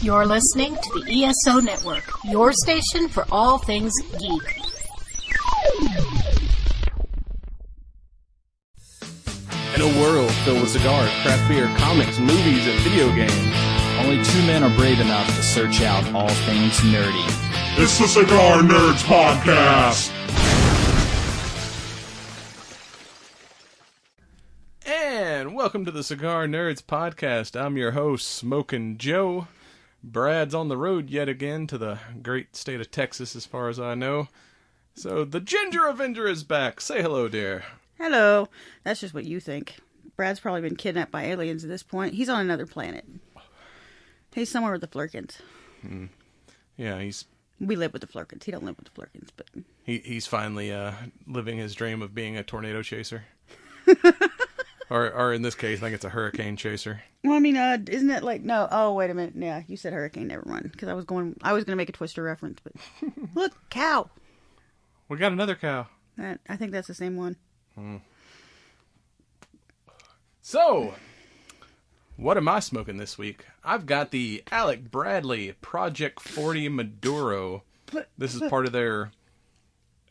You're listening to the ESO Network, your station for all things geek. In a world filled with cigars, craft beer, comics, movies, and video games, only two men are brave enough to search out all things nerdy. It's the Cigar Nerds Podcast! And welcome to the Cigar Nerds Podcast. I'm your host, Smokin' Joe. Brad's on the road yet again to the great state of Texas, as far as I know. So the Ginger Avenger is back. Say hello, dear. Hello. That's just what you think. Brad's probably been kidnapped by aliens at this point. He's on another planet. He's somewhere with the Flurkins. Yeah, We live with the Flurkins. He don't live with the Flurkins, but he's finally living his dream of being a tornado chaser. or in this case, I think it's a hurricane chaser. Well, I mean, isn't it like no? Oh, wait a minute. Yeah, you said hurricane. Never mind. Because I was going to make a Twister reference, but look, cow. We got another cow. I think that's the same one. So, what am I smoking this week? I've got the Alec Bradley Project 40 Maduro. This is part of their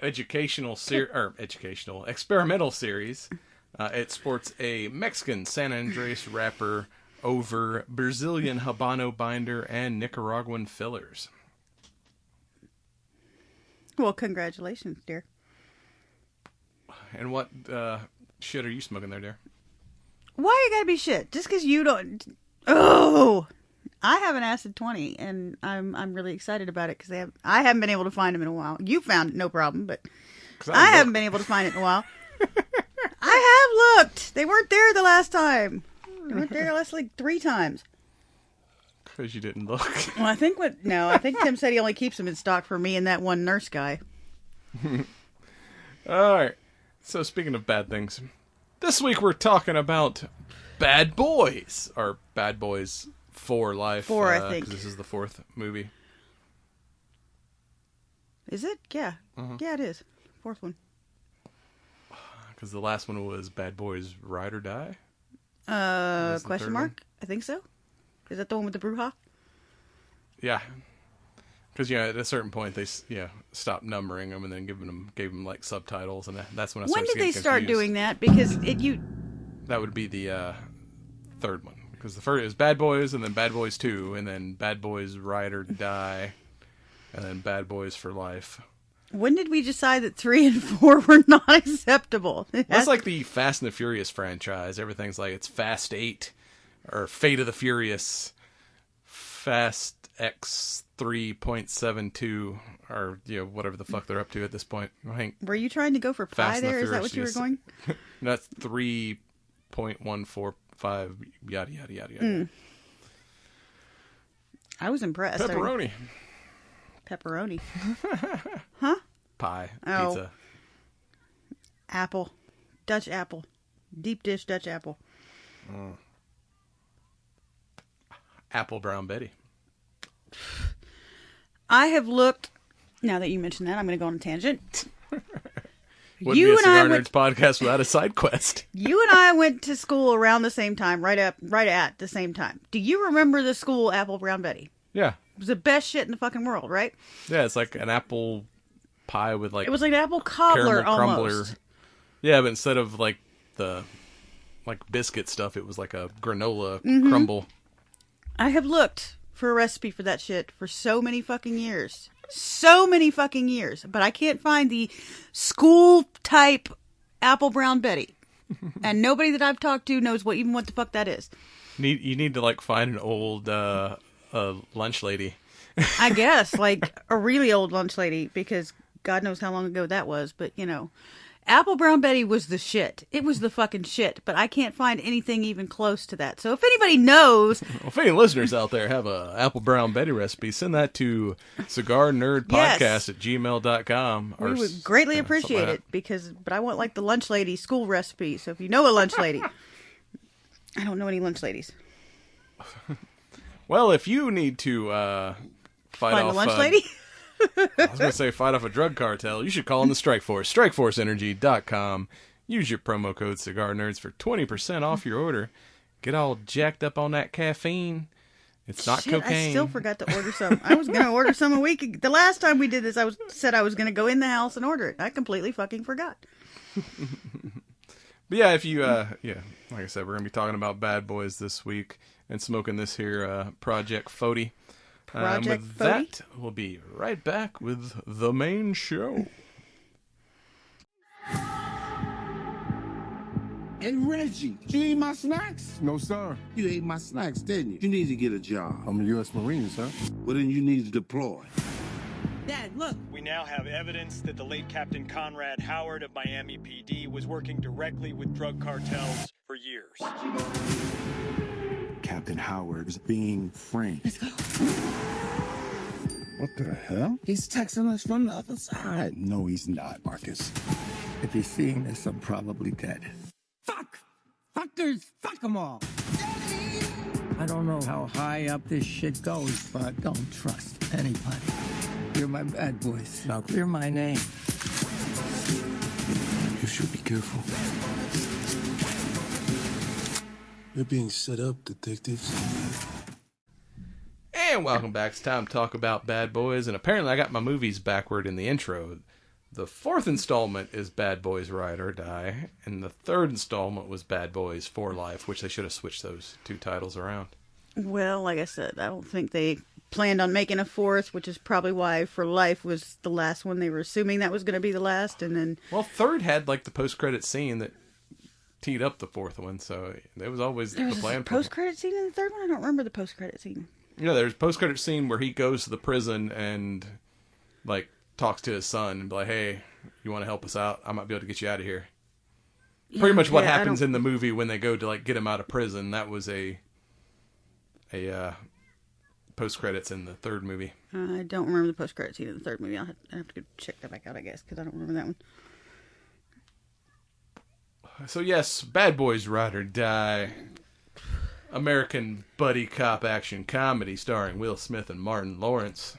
experimental series. It sports a Mexican San Andres wrapper over Brazilian Habano binder and Nicaraguan fillers. Well, congratulations, dear. And what shit are you smoking there, dear? Why you gotta be shit? Just because you don't... Oh! I have an Acid 20, and I'm really excited about it, because I haven't been able to find them in a while. You found it, no problem, but I haven't been able to find it in a while. I have looked! They weren't there the last time. They weren't there like 3 times. Because you didn't look. Well, I think Tim said he only keeps them in stock for me and that one nurse guy. Alright. So, speaking of bad things, this week we're talking about Bad Boys, or Bad Boys for Life. 4, I think. 'Cause this is the 4th movie. Is it? Yeah. Yeah, it is. 4th one. Because the last one was Bad Boys Ride or Die? Question mark? I think so. Is that the one with the Bruja? Yeah. Because, at a certain point, they stopped numbering them and then gave them like subtitles, and that's when I started When did getting they start confused. doing that? Because That would be the 3rd one. Because the first is Bad Boys, and then Bad Boys 2, and then Bad Boys Ride or Die, and then Bad Boys for Life. When did we decide that 3 and 4 were not acceptable? That's like the Fast and the Furious franchise. Everything's like it's Fast 8, or Fate of the Furious, Fast X 3.72, or whatever the fuck they're up to at this point. I think. Were you trying to go for pi there? Is that what you were going? That's 3.145. Yada yada yada yada. I was impressed. Pepperoni. Pepperoni. Huh? Pie. Oh. Pizza. Apple. Dutch apple. Deep dish Dutch apple. Apple Brown Betty. I have looked... Now that you mentioned that, I'm going to go on a tangent. Wouldn't be a Cigar Nerds podcast without a side quest. You and I went to school around the same time, right at the same time. Do you remember the school Apple Brown Betty? Yeah. It was the best shit in the fucking world, right? Yeah, it's like an apple pie with like... It was like an apple cobbler almost. Yeah, but instead of like the biscuit stuff, it was like a granola crumble. I have looked for a recipe for that shit for so many fucking years. So many fucking years. But I can't find the school type Apple Brown Betty. And nobody that I've talked to knows what the fuck that is. You need to like find an old lunch lady. I guess, like a really old lunch lady, because God knows how long ago that was. But, Apple Brown Betty was the shit. It was the fucking shit. But I can't find anything even close to that. So if anybody knows... Well, if any listeners out there have a Apple Brown Betty recipe, send that to cigarnerdpodcast@gmail.com. We would greatly appreciate it. But I want like the lunch lady school recipe. So if you know a lunch lady... I don't know any lunch ladies. Well, if you need to find a lunch lady? I was going to say fight off a drug cartel, you should call in the Strike Force. StrikeForceEnergy.com. Use your promo code Cigar Nerds for 20% off your order. Get all jacked up on that caffeine It's not Shit, cocaine. I still forgot to order some. I was going to order some a week ago. The last time we did this, said I was going to go in the house and order it. I completely fucking forgot. But yeah, if you, like I said, we're going to be talking about Bad Boys this week and smoking this here Project 40. Project with 40? that, we'll be right back with the main show. Hey, Reggie, you eat my snacks? No, sir. You ate my snacks, didn't you? You need to get a job. I'm a U.S. Marine, sir. Well, then you need to deploy. Dad, look. We now have evidence that the late Captain Conrad Howard of Miami PD was working directly with drug cartels for years. Captain Howard's being framed. Let's go. What the hell? He's texting us from the other side. No, he's not, Marcus. If he's seeing this, I'm probably dead. Fuck! Fuckers! Fuck them all! I don't know how high up this shit goes, but don't trust anybody. You're my bad boys. Now clear my name. You should be careful. You're being set up, detectives. And welcome back. It's time to talk about Bad Boys. And apparently I got my movies backward in the intro. The fourth installment is Bad Boys Ride or Die. And the third installment was Bad Boys for Life, which they should have switched those two titles around. Well, like I said, I don't think they planned on making a fourth, which is probably why For Life was the last one. They were assuming that was going to be the last, and then... Well, third had like the post-credit scene that teed up the fourth one, so it was always There was the plan. a post-credit scene in the third one? I don't remember the post-credit scene. Yeah, there's a post-credit scene where he goes to the prison and like talks to his son and be like, "Hey, you want to help us out? I might be able to get you out of here." Pretty much what happens in the movie when they go to like get him out of prison. That was a post-credits in the third movie. I don't remember the post-credit scene in the third movie. I have to go check that back out, I guess, because I don't remember that one. So yes, Bad Boys Ride or Die, American buddy cop action comedy starring Will Smith and Martin Lawrence.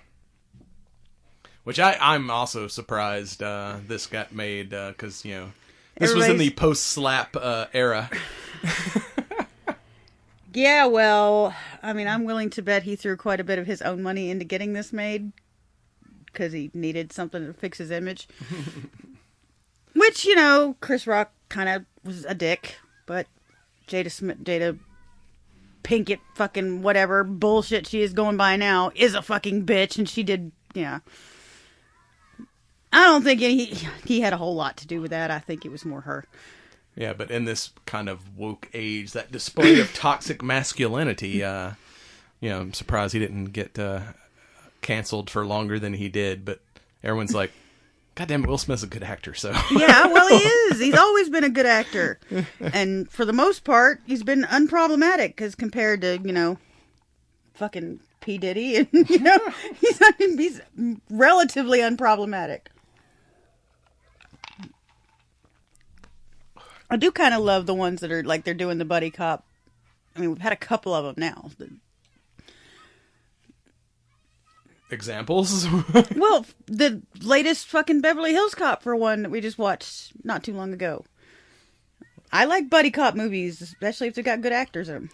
Which I'm also surprised this got made because this was in the post-slap era. Yeah, well, I mean, I'm willing to bet he threw quite a bit of his own money into getting this made because he needed something to fix his image. Which, Chris Rock kind of was a dick, but Jada Pinkett fucking whatever bullshit she is going by now is a fucking bitch, and she did, I don't think he had a whole lot to do with that. I think it was more her. Yeah, but in this kind of woke age, that display of toxic masculinity, I'm surprised he didn't get canceled for longer than he did. But everyone's like, God damn it, Will Smith's a good actor, so... Yeah, well, he is. He's always been a good actor. And for the most part, he's been unproblematic, because compared to, fucking P. Diddy, and, he's relatively unproblematic. I do kind of love the ones that are, like, they're doing the buddy cop. I mean, we've had a couple of them now. Examples? Well, the latest fucking Beverly Hills Cop, for one, that we just watched not too long ago. I like buddy cop movies, especially if they've got good actors in them.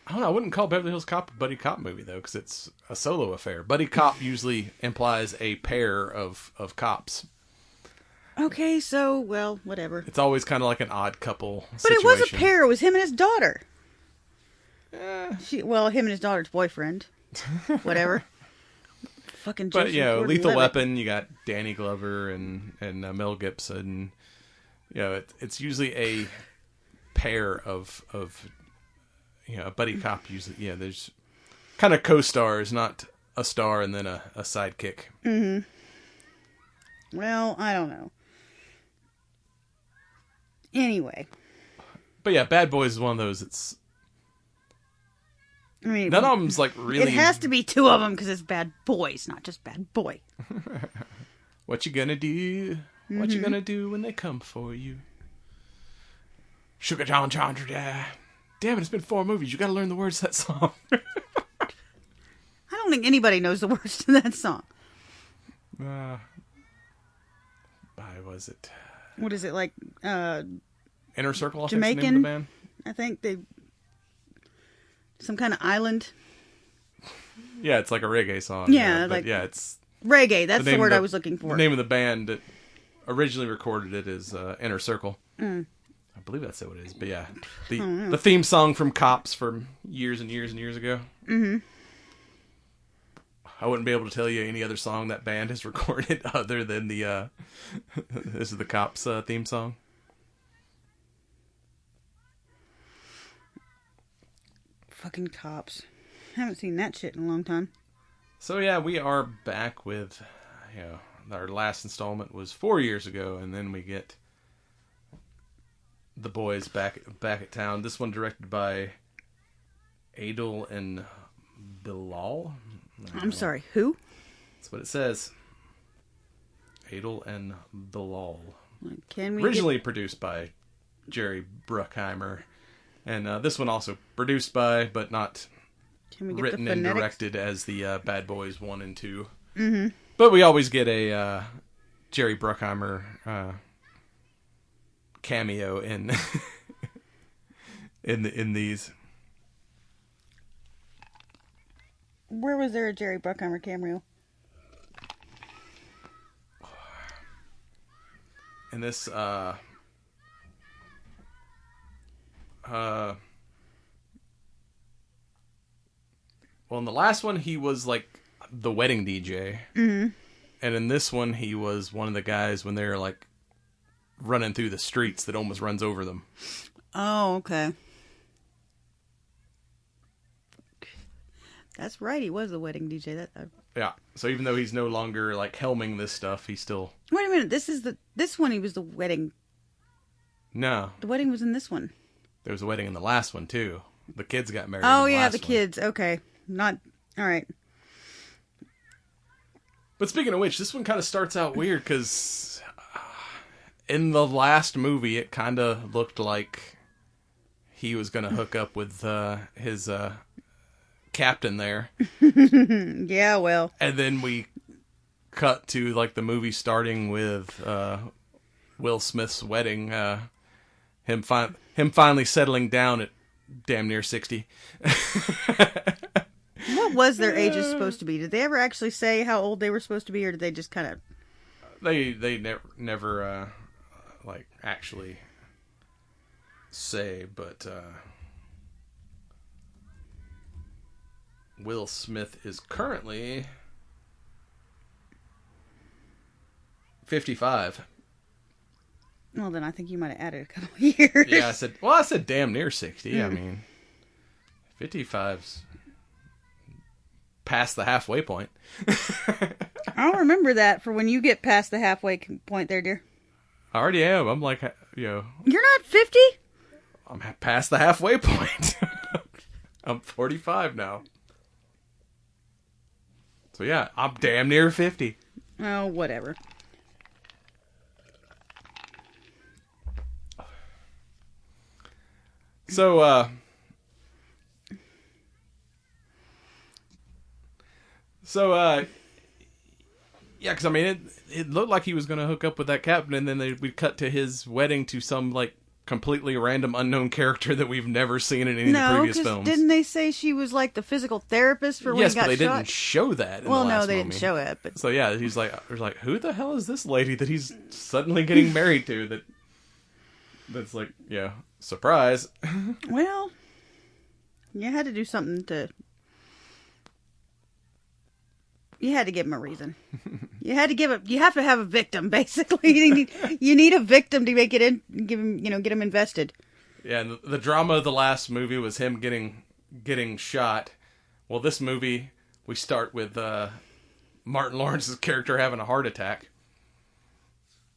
I don't know, I wouldn't call Beverly Hills Cop a buddy cop movie, though, because it's a solo affair. Buddy cop usually implies a pair of cops. Okay, so, well, whatever. It's always kind of like an odd couple But situation. it was a pair. It was him and his daughter. Him and his daughter's boyfriend. Whatever. Fucking But, Joseph Lethal Gordon-Levitt. Weapon, you got Danny Glover and Mel Gibson. It's usually a pair of a buddy cop usually. Yeah, there's kind of co-stars, not a star and then a sidekick. Mm-hmm. Well, I don't know. Anyway. But yeah, Bad Boys is one of those. It's none of them's like really. It has to be two of them because it's Bad Boys, not just Bad Boy. What you gonna do? Mm-hmm. What you gonna do when they come for you? Sugar John Chandra. Damn it! It's been 4 movies. You got to learn the words to that song. I don't think anybody knows the words to that song. Was it? What is it like? Inner Circle. I Jamaican. think is the name of the band. I think they some kind of island. Yeah, it's like a reggae song. Yeah, it's reggae. That's the word I was looking for. The name of the band that originally recorded it is Inner Circle. I believe that's what it is. But yeah, the theme song from Cops from years and years and years ago. Mm-hmm. I wouldn't be able to tell you any other song that band has recorded other than the this is the Cops theme song. Fucking Cops. Haven't seen that shit in a long time. So yeah, we are back with, our last installment was 4 years ago, and then we get the boys back at town. This one directed by Adel and Bilal. I'm sorry, who? That's what it says. Adel and Bilal. Can we originally produced by Jerry Bruckheimer, and this one also produced by, but not written and directed as the Bad Boys 1 and 2. Mm-hmm. But we always get a Jerry Bruckheimer cameo in in these. Where was there a Jerry Bruckheimer cameo? In this, well, in the last one, he was like the wedding DJ. Mm-hmm. And in this one, he was one of the guys when they're like running through the streets that almost runs over them. Oh, okay. That's right. He was the wedding DJ. Yeah. So even though he's no longer like helming this stuff, he's still. Wait a minute. This one. He was the wedding. No. The wedding was in this one. There was a wedding in the last one too. The kids got married. Oh in the yeah, last the kids. Okay. Not all right. But speaking of which, this one kind of starts out weird because in the last movie, it kind of looked like he was going to hook up with his captain there. Yeah, well. And then we cut to like the movie starting with Will Smith's wedding. Him finally settling down at damn near 60. What was their ages supposed to be? Did they ever actually say how old they were supposed to be, or did they just kind of? They never like actually say, but Will Smith is currently 55. Well, then I think you might have added a couple of years. Yeah, I said damn near 60. I mean, 55's past the halfway point. I'll remember that for when you get past the halfway point there, dear. I already am. I'm like, You're not 50? I'm past the halfway point. I'm 45 now. So yeah, I'm damn near 50. Oh, whatever. So, yeah, because I mean, it looked like he was going to hook up with that captain, and then we cut to his wedding to some like completely random unknown character that we've never seen in any of the previous films. Didn't they say she was like the physical therapist for when he got shot? Yes, but they didn't show that. Well, no, they didn't show it. But so yeah, there's like, who the hell is this lady that he's suddenly getting married to? That's like, yeah, surprise. Well, you had to do something to. You had to give him a reason. You have to have a victim, basically. You need a victim to make it in, get him invested. Yeah, and the drama of the last movie was him getting shot. Well, this movie, we start with Martin Lawrence's character having a heart attack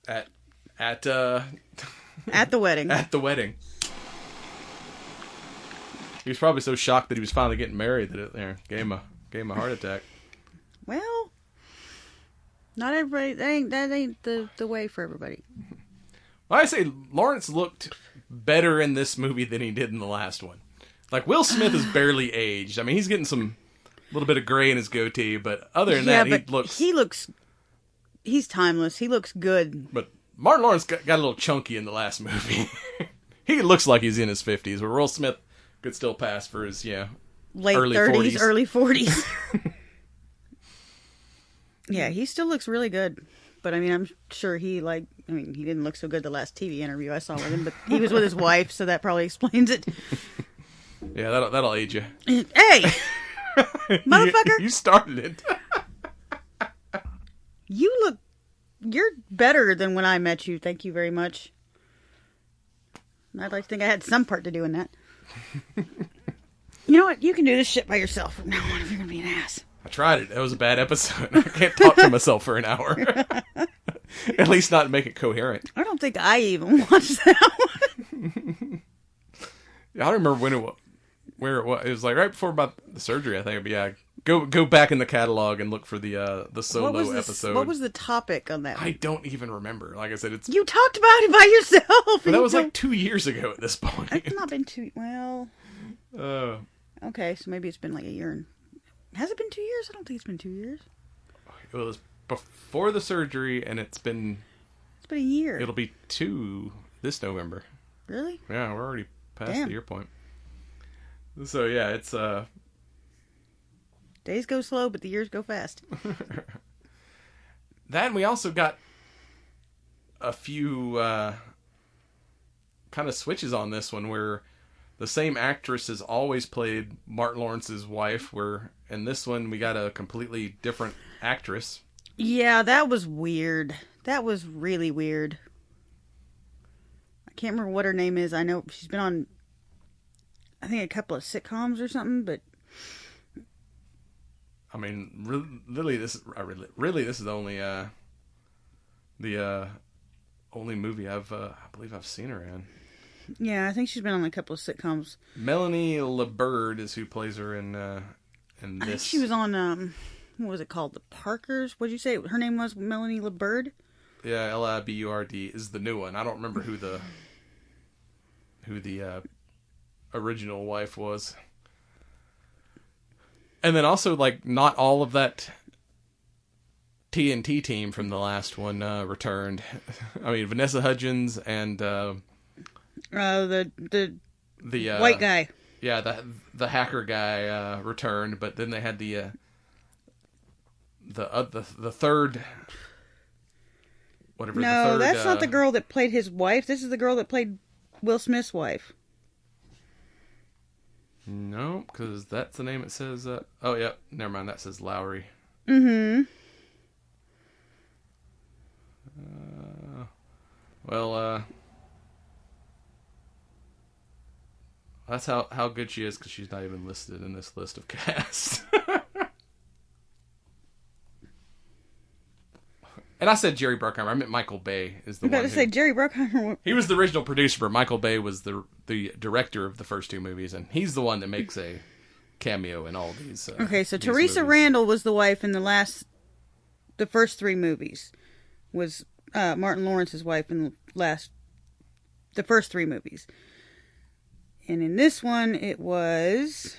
at the wedding. At the wedding. He was probably so shocked that he was finally getting married that it gave him a heart attack. Well, not everybody. That ain't the way for everybody. Well, I say Lawrence looked better in this movie than he did in the last one. Like, Will Smith is barely aged. I mean, he's getting some little bit of gray in his goatee, but other than that, he's timeless. He looks good. But Martin Lawrence got a little chunky in the last movie. He looks like he's in his 50s, where Will Smith could still pass for his late Early 30s, 40s. early 40s. Yeah, he still looks really good. But I mean, I'm sure he didn't look so good the last TV interview I saw with him, but he was with his wife, so that probably explains it. Yeah, that'll age you. Hey! Motherfucker! You started it. You're better than when I met you. Thank you very much. I'd like to think I had some part to do in that. You know what? You can do this shit by yourself from now on if you're going to be an ass. I tried it. That was a bad episode. I can't talk to myself for an hour. At least not make it coherent. I don't think I even watched that one. I don't remember where it was. It was like right before about the surgery, I think. But yeah, go back in the catalog and look for the solo episode. What was the topic on that one? I don't even remember. Like I said, it's... You talked about it by yourself. But that was like 2 years ago at this point. It's not been well... Okay, so maybe it's been like a year. Has it been 2 years? I don't think it's been 2 years. It was before the surgery, and it's been a year. It'll be 2 this November. Really? Yeah, we're already past the year point. So yeah, it's days go slow, but the years go fast. That, and we also got a few kind of switches on this one where the same actress has always played Martin Lawrence's wife, where in this one we got a completely different actress. Yeah, that was weird. That was really weird. I can't remember what her name is. I know she's been on, I think, a couple of sitcoms or something, but... I mean, really, this is the only movie I believe I've seen her in. Yeah, I think she's been on a couple of sitcoms. Melanie LeBird is who plays her in this. I think she was on, what was it called? The Parkers? What did you say her name was? Melanie LeBird? Yeah, Liburde is the new one. I don't remember who the original wife was. And then also, like, not all of that TNT team from the last one returned. I mean, Vanessa Hudgens and the white guy. Yeah, the hacker guy returned, but then they had the third. Whatever. No, the third, that's not the girl that played his wife. This is the girl that played Will Smith's wife. No, because that's the name it says. Oh, yeah. Never mind. That says Lowry. Mm-hmm. That's how good she is, because she's not even listed in this list of cast. And I said Jerry Bruckheimer. I meant Michael Bay is the one. I was about to say Jerry Bruckheimer. He was the original producer, but Michael Bay was the director of the first 2 movies, and he's the one that makes a cameo in all these. Okay, so these Teresa movies. Randall was the wife in the first 3 movies. Was Martin Lawrence's wife in the first 3 movies. And in this one, it was...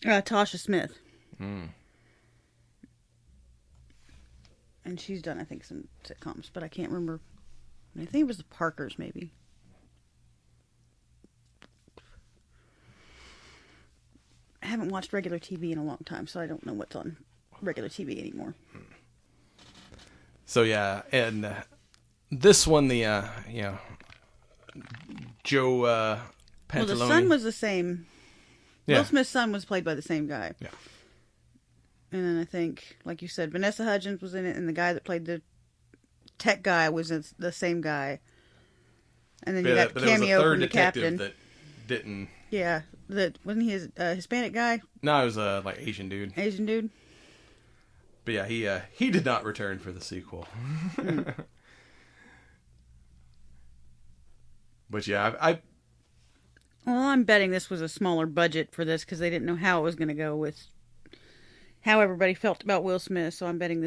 Tasha Smith. Mm. And she's done, I think, some sitcoms, but I can't remember. I think it was the Parkers, maybe. I haven't watched regular TV in a long time, so I don't know what's on regular TV anymore. So yeah, and this one, the Joe Pantalone. Well, the son was the same. Yeah. Will Smith's son was played by the same guy. Yeah. And then I think, like you said, Vanessa Hudgens was in it, and the guy that played the tech guy was the same guy. And then you got the cameo from the captain. That didn't. Yeah, wasn't he a Hispanic guy? No, it was like Asian dude. Asian dude. But yeah, he did not return for the sequel. But yeah, Well, I'm betting this was a smaller budget for this because they didn't know how it was going to go with how everybody felt about Will Smith. So I'm betting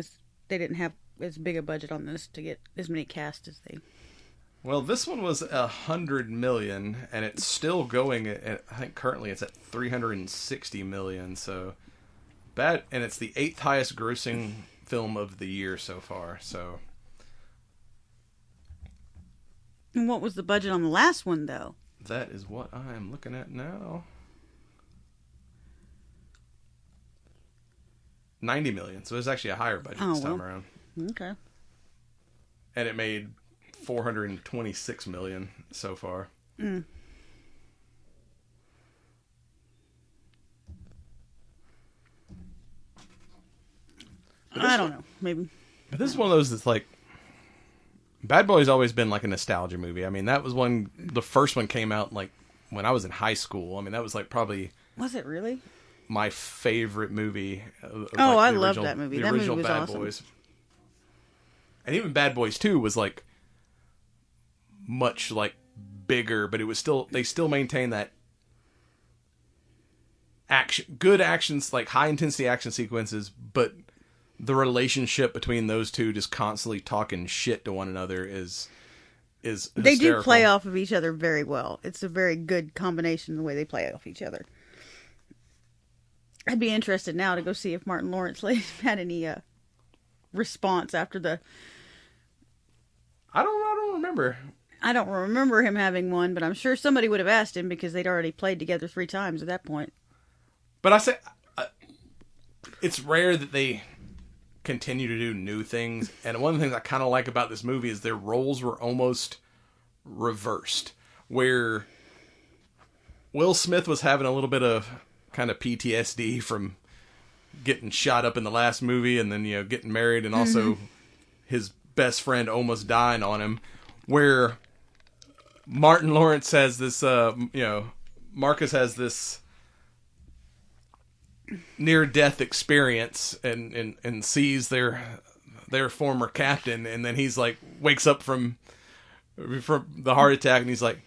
they didn't have as big a budget on this to get as many cast as they. Well, this one was $100 million, and it's still going. I think currently it's at $360 million. So bad, and it's the 8th highest grossing film of the year so far. So And what was the budget on the last one, though? That is what I am looking at now. $90 million. So it's actually a higher budget this time around. Okay. And it made $426 million so far. Mm. I don't know. Maybe. But this is one of those that's like, Bad Boys always been like a nostalgia movie. I mean, that was one, the first one came out like when I was in high school. I mean, that was like probably... Was it really? My favorite movie. I love that movie. That movie was Bad awesome. Boys. And even Bad Boys 2 was like much like bigger, but it was still, they still maintain that good actions, like high intensity action sequences, but the relationship between those two just constantly talking shit to one another is hysterical. They do play off of each other very well. It's a very good combination the way they play off each other. I'd be interested now to go see if Martin Lawrence had any response after the... I don't remember. I don't remember him having one, but I'm sure somebody would have asked him because they'd already played together 3 times at that point. But I say, it's rare that they continue to do new things. And one of the things I kind of like about this movie is their roles were almost reversed. Where Will Smith was having a little bit of kind of PTSD from getting shot up in the last movie and then, getting married and also his best friend almost dying on him. Where Martin Lawrence has this, Marcus has this near-death experience and sees their former captain, and then he's like, wakes up from the heart attack, and he's like,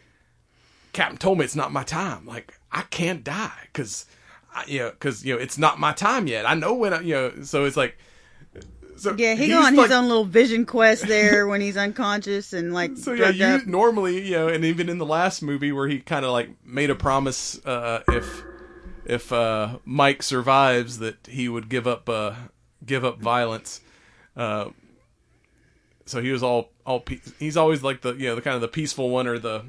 Captain told me it's not my time. Like, I can't die, because it's not my time yet. I know when so it's like... So yeah, he go on his own little vision quest there when he's unconscious and like drugged up. Normally, and even in the last movie where he kind of like made a promise if Mike survives that he would give up violence. So he was he's always like the the kind of the peaceful one or the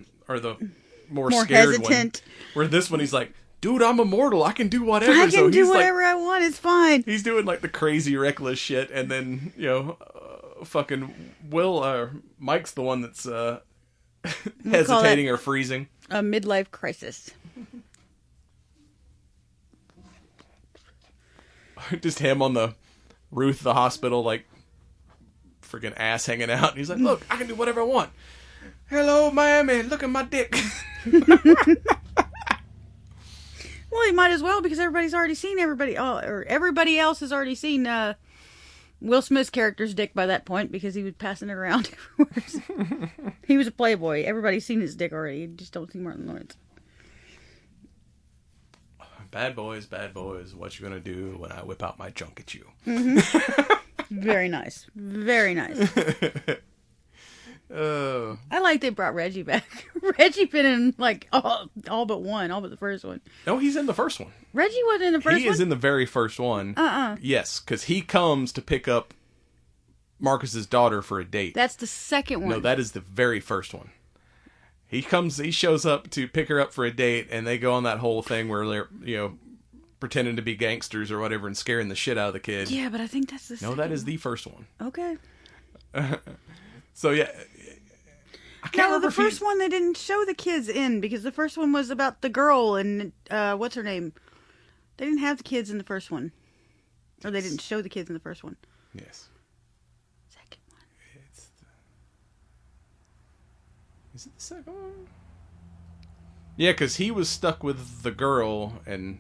more scared hesitant one. Where this one he's like, dude, I'm immortal. I can do whatever. I can do whatever I want. It's fine. He's doing like the crazy reckless shit, and then fucking Mike's the one that's hesitating or freezing. A midlife crisis. Just him on the roof of the hospital, like freaking ass hanging out. And he's like, "Look, I can do whatever I want." Hello, Miami. Look at my dick. Well, he might as well because everybody's already seen everybody else has already seen Will Smith's character's dick by that point because he was passing it around everywhere. He was a playboy. Everybody's seen his dick already. You just don't see Martin Lawrence. Bad boys, what you gonna do when I whip out my junk at you? Mm-hmm. Very nice. Very nice. I like they brought Reggie back. Reggie been in like all but the first one. No, he's in the first one. Reggie wasn't in the first one? He is in the very first one. Yes, because he comes to pick up Marcus's daughter for a date. That's the second one. No, that is the very first one. He shows up to pick her up for a date, and they go on that whole thing where they're, pretending to be gangsters or whatever and scaring the shit out of the kid. Yeah, but I think that's the second No, that is the first one. Okay. So, yeah. I can't remember the first one they didn't show the kids in because the first one was about the girl and, what's her name? They didn't have the kids in the first one. Or they didn't show the kids in the first one. Yes. Second one. Is it the second one? Yeah, because he was stuck with the girl, and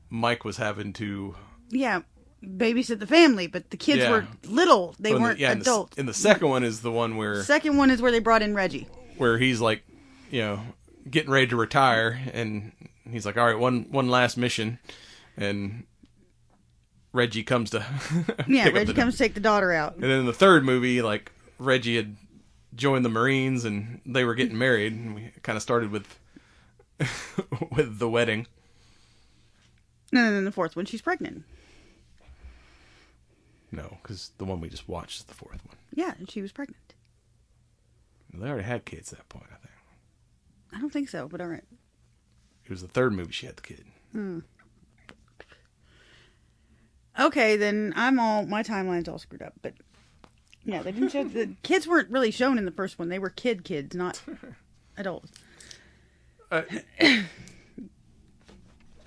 Mike was having to... Yeah, babysit the family, but the kids were little. They weren't adults. And the second one is the one where... Second one is where they brought in Reggie. Where he's like, getting ready to retire, and he's like, all right, one last mission, and Reggie comes to... Reggie comes to take the daughter out. And then in the third movie, like, Reggie had joined the Marines, and they were getting married, and we kind of started with with the wedding. And then the fourth one, she's pregnant. No, because the one we just watched is the fourth one. Yeah, and she was pregnant. They already had kids at that point, I think. I don't think so, but all right. It was the third movie she had the kid. Okay, then my timeline's all screwed up. But yeah, they didn't show the kids weren't really shown in the first one. They were kids, not adults. And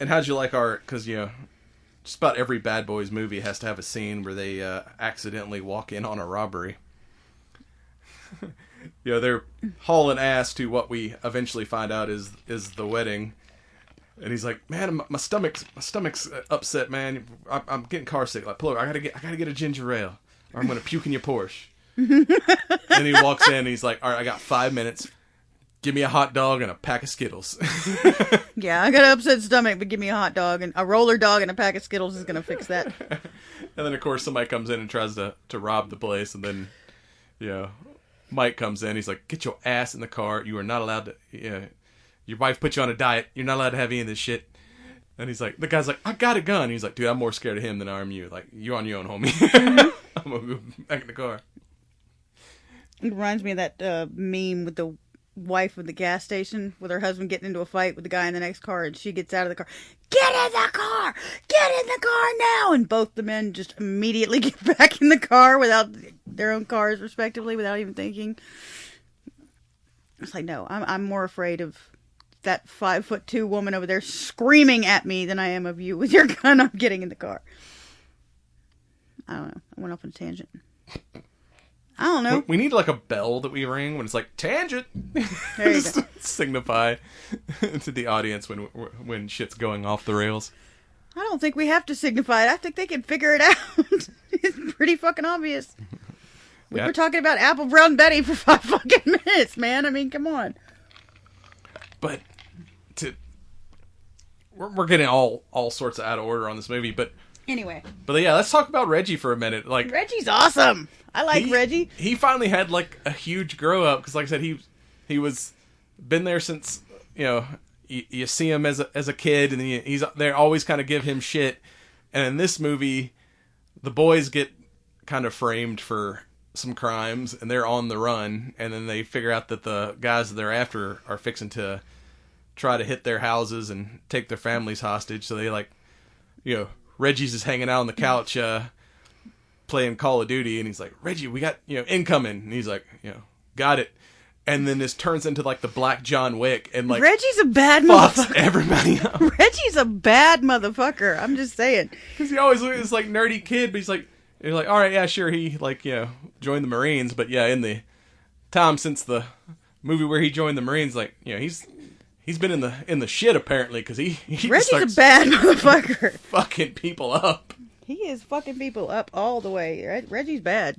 how'd you like because just about every Bad Boys movie has to have a scene where they accidentally walk in on a robbery. They're hauling ass to what we eventually find out is the wedding. And he's like, man, my stomach's upset, man. I'm getting car sick. Like, pull over. I gotta get a ginger ale, or I'm gonna puke in your Porsche. And he walks in. And he's like, all right, I got 5 minutes. Give me a hot dog and a pack of Skittles. Yeah, I got an upset stomach, but give me a hot dog and a roller dog and a pack of Skittles is gonna fix that. And then of course somebody comes in and tries to rob the place, and then Mike comes in. He's like, get your ass in the car. You are not allowed to. Your wife put you on a diet. You're not allowed to have any of this shit. And he's like, the guy's like, I got a gun. He's like, dude, I'm more scared of him than I am you. Like, you on your own, homie. I'm gonna go back in the car. It reminds me of that meme with the wife at the gas station with her husband getting into a fight with the guy in the next car, and she gets out of the car. Get in the car! Get in the car now! And both the men just immediately get back in the car without their own cars, respectively, without even thinking. It's like, no, I'm more afraid of that 5'2" woman over there screaming at me than I am of you with your gun. I'm getting in the car. I don't know. I went off on a tangent. I don't know. We need like a bell that we ring when it's like tangent. There you Just go. to signify to the audience when shit's going off the rails. I don't think we have to signify it. I think they can figure it out. It's pretty fucking obvious. We were talking about Apple Brown Betty for 5 fucking minutes, man. I mean, come on. But we're getting all sorts of out of order on this movie, but anyway. But yeah, let's talk about Reggie for a minute. Like, Reggie's awesome. I like Reggie. He finally had like a huge grow up because, like I said, he was been there since you see him as a kid, and then they always kind of give him shit. And in this movie, the boys get kind of framed for some crimes, and they're on the run, and then they figure out that the guys that they're after are fixing to try to hit their houses and take their families hostage. So they Reggie's just hanging out on the couch playing Call of Duty, and he's like, Reggie, we got incoming, and he's like, got it. And then this turns into like the Black John Wick, and like Reggie's a bad fucks motherfucker. Everybody up. Reggie's a bad motherfucker. I'm just saying. Because he always looks this like nerdy kid, but you're like, all right, yeah, sure, he joined the Marines, but yeah, in the time since the movie where he joined the Marines, like he's been in the shit apparently, because he Reggie's a bad motherfucker. Fucking people up. He is fucking people up all the way. Reggie's bad.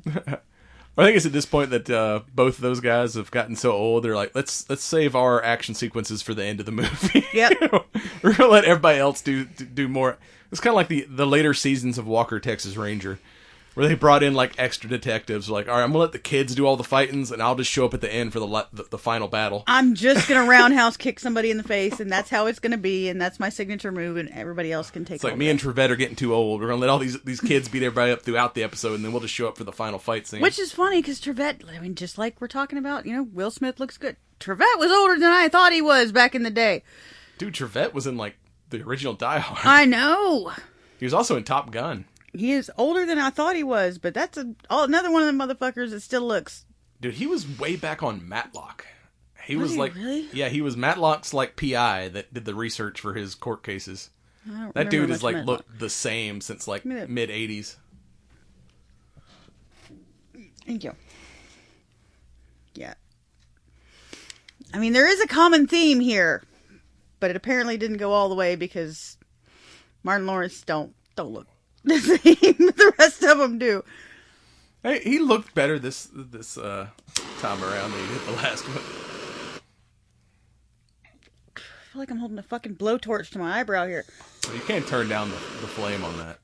I think it's at this point that both of those guys have gotten so old, they're like, let's save our action sequences for the end of the movie. Yep. We're gonna let everybody else do more. It's kind of like the later seasons of Walker, Texas Ranger, where they brought in like extra detectives. Like, all right, I'm gonna let the kids do all the fightings, and I'll just show up at the end for the final battle. I'm just gonna roundhouse kick somebody in the face, and that's how it's gonna be, and that's my signature move, and everybody else can take. It's like me and Trevette are getting too old. We're gonna let all these kids beat everybody up throughout the episode, and then we'll just show up for the final fight scene. Which is funny because Trevette, I mean, just like we're talking about, Will Smith looks good. Trevette was older than I thought he was back in the day. Dude, Trevette was in like the original Die Hard. I know. He was also in Top Gun. He is older than I thought he was, but that's another one of them motherfuckers that still looks. Dude, he was way back on Matlock. He was like, really? Yeah, he was Matlock's like PI that did the research for his court cases. That dude has like looked the same since like mid '80s. Thank you. Yeah. I mean, there is a common theme here, but it apparently didn't go all the way because Martin Lawrence don't look the same. The rest of them do. Hey, he looked better this time around than he did the last one. I feel like I'm holding a fucking blowtorch to my eyebrow here. Well, you can't turn down the flame on that.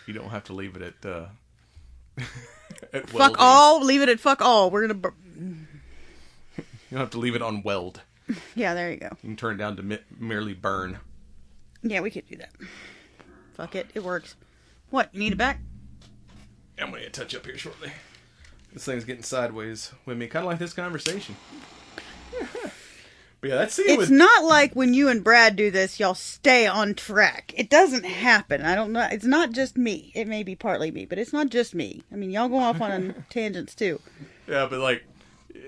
You don't have to leave it at at fuck welding. all. Leave it at fuck all. We're gonna. You don't have to leave it on weld. Yeah, there you go. You can turn it down to merely burn. Yeah, we could do that. Fuck it. It works. What? You need it back? I'm going to touch up here shortly. This thing's getting sideways with me, kind of like this conversation. But yeah, that scene It's not like when you and Brad do this, y'all stay on track. It doesn't happen. I don't know. It's not just me. It may be partly me, but it's not just me. I mean, y'all go off on tangents too. Yeah, but like,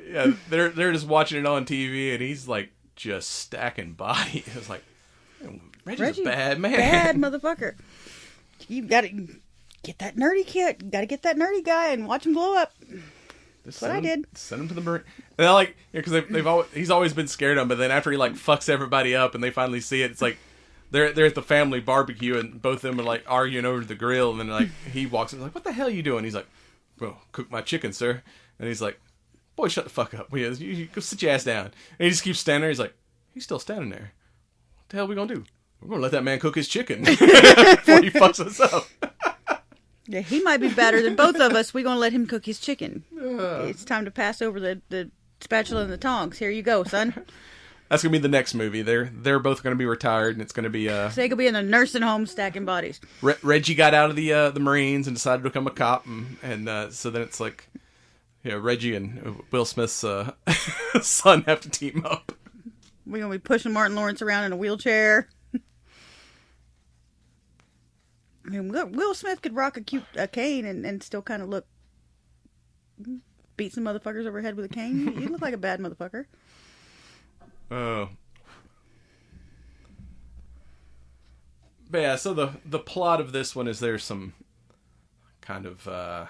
yeah, they're just watching it on TV, and he's like just stacking body. It's like, Reggie's a bad man. Bad motherfucker. You gotta get that nerdy kid. You gotta get that nerdy guy and watch him blow up. That's what I did. Send him to the Marine. And I like, because he's always been scared of him, but then after he like fucks everybody up and they finally see it, it's like they're at the family barbecue and both of them are like arguing over the grill, and then like he walks in like, "What the hell are you doing?" He's like, "Well, cook my chicken, sir." And he's like, "Boy, shut the fuck up. You go sit your ass down." And he just keeps standing there. He's like, "He's still standing there. What the hell are we gonna do? We're gonna let that man cook his chicken before he fucks us up." Yeah, he might be better than both of us. We're going to let him cook his chicken. It's time to pass over the spatula and the tongs. Here you go, son. That's going to be the next movie. They're both going to be retired, and it's going to be... So they could be in the nursing home stacking bodies. Reggie got out of the Marines and decided to become a cop, and so then it's like, Reggie and Will Smith's son have to team up. We're going to be pushing Martin Lawrence around in a wheelchair. I mean, Will Smith could rock a cane and still kind of look... Beat some motherfuckers over the head with a cane. You look like a bad motherfucker. Oh. But yeah, so the plot of this one is there's some kind of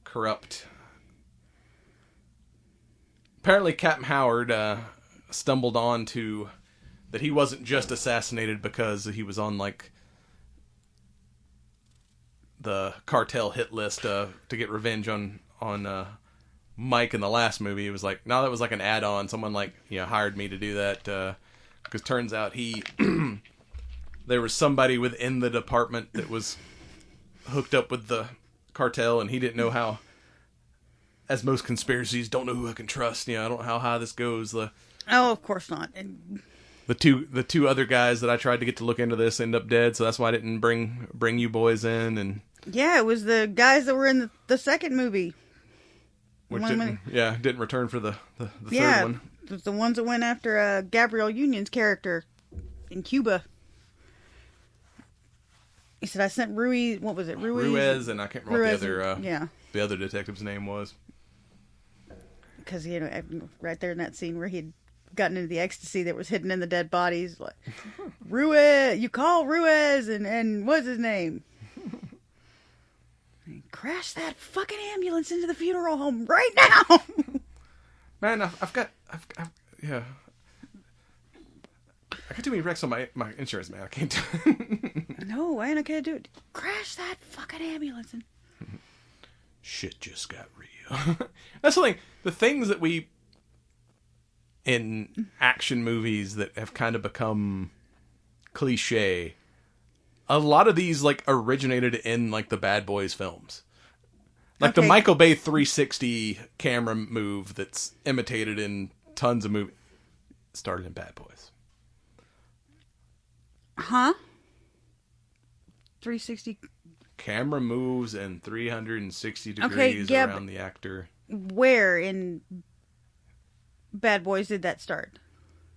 corrupt... Apparently Captain Howard stumbled on to that he wasn't just assassinated because he was on like the cartel hit list to get revenge on Mike in the last movie. It was like, no, that was like an add-on. Someone like, hired me to do that because turns out there was somebody within the department that was hooked up with the cartel, and he didn't know how, as most conspiracies, don't know who I can trust. I don't know how high this goes. Oh, of course not. And the two other guys that I tried to get to look into this end up dead, so that's why I didn't bring you boys in. And yeah, it was the guys that were in the second movie. Which didn't return for the third one. The ones that went after Gabrielle Union's character in Cuba. He said, I sent Ruiz, what was it? Ruiz, and I can't remember what the other detective's name was. Because, right there in that scene where he'd gotten into the ecstasy that was hidden in the dead bodies, like, Ruiz, you call Ruiz, and what's his name? Crash that fucking ambulance into the funeral home right now! Man, I've got too many wrecks on my insurance, man. I can't do it. No, man, I can't do it. Crash that fucking ambulance. Shit just got real. That's the thing. The things that we, in action movies that have kind of become cliche, a lot of these like originated in like the Bad Boys films. Like the Michael Bay 360 camera move that's imitated in tons of movies started in Bad Boys. Huh? 360 camera moves and 360 degrees around the actor. Where in Bad Boys did that start?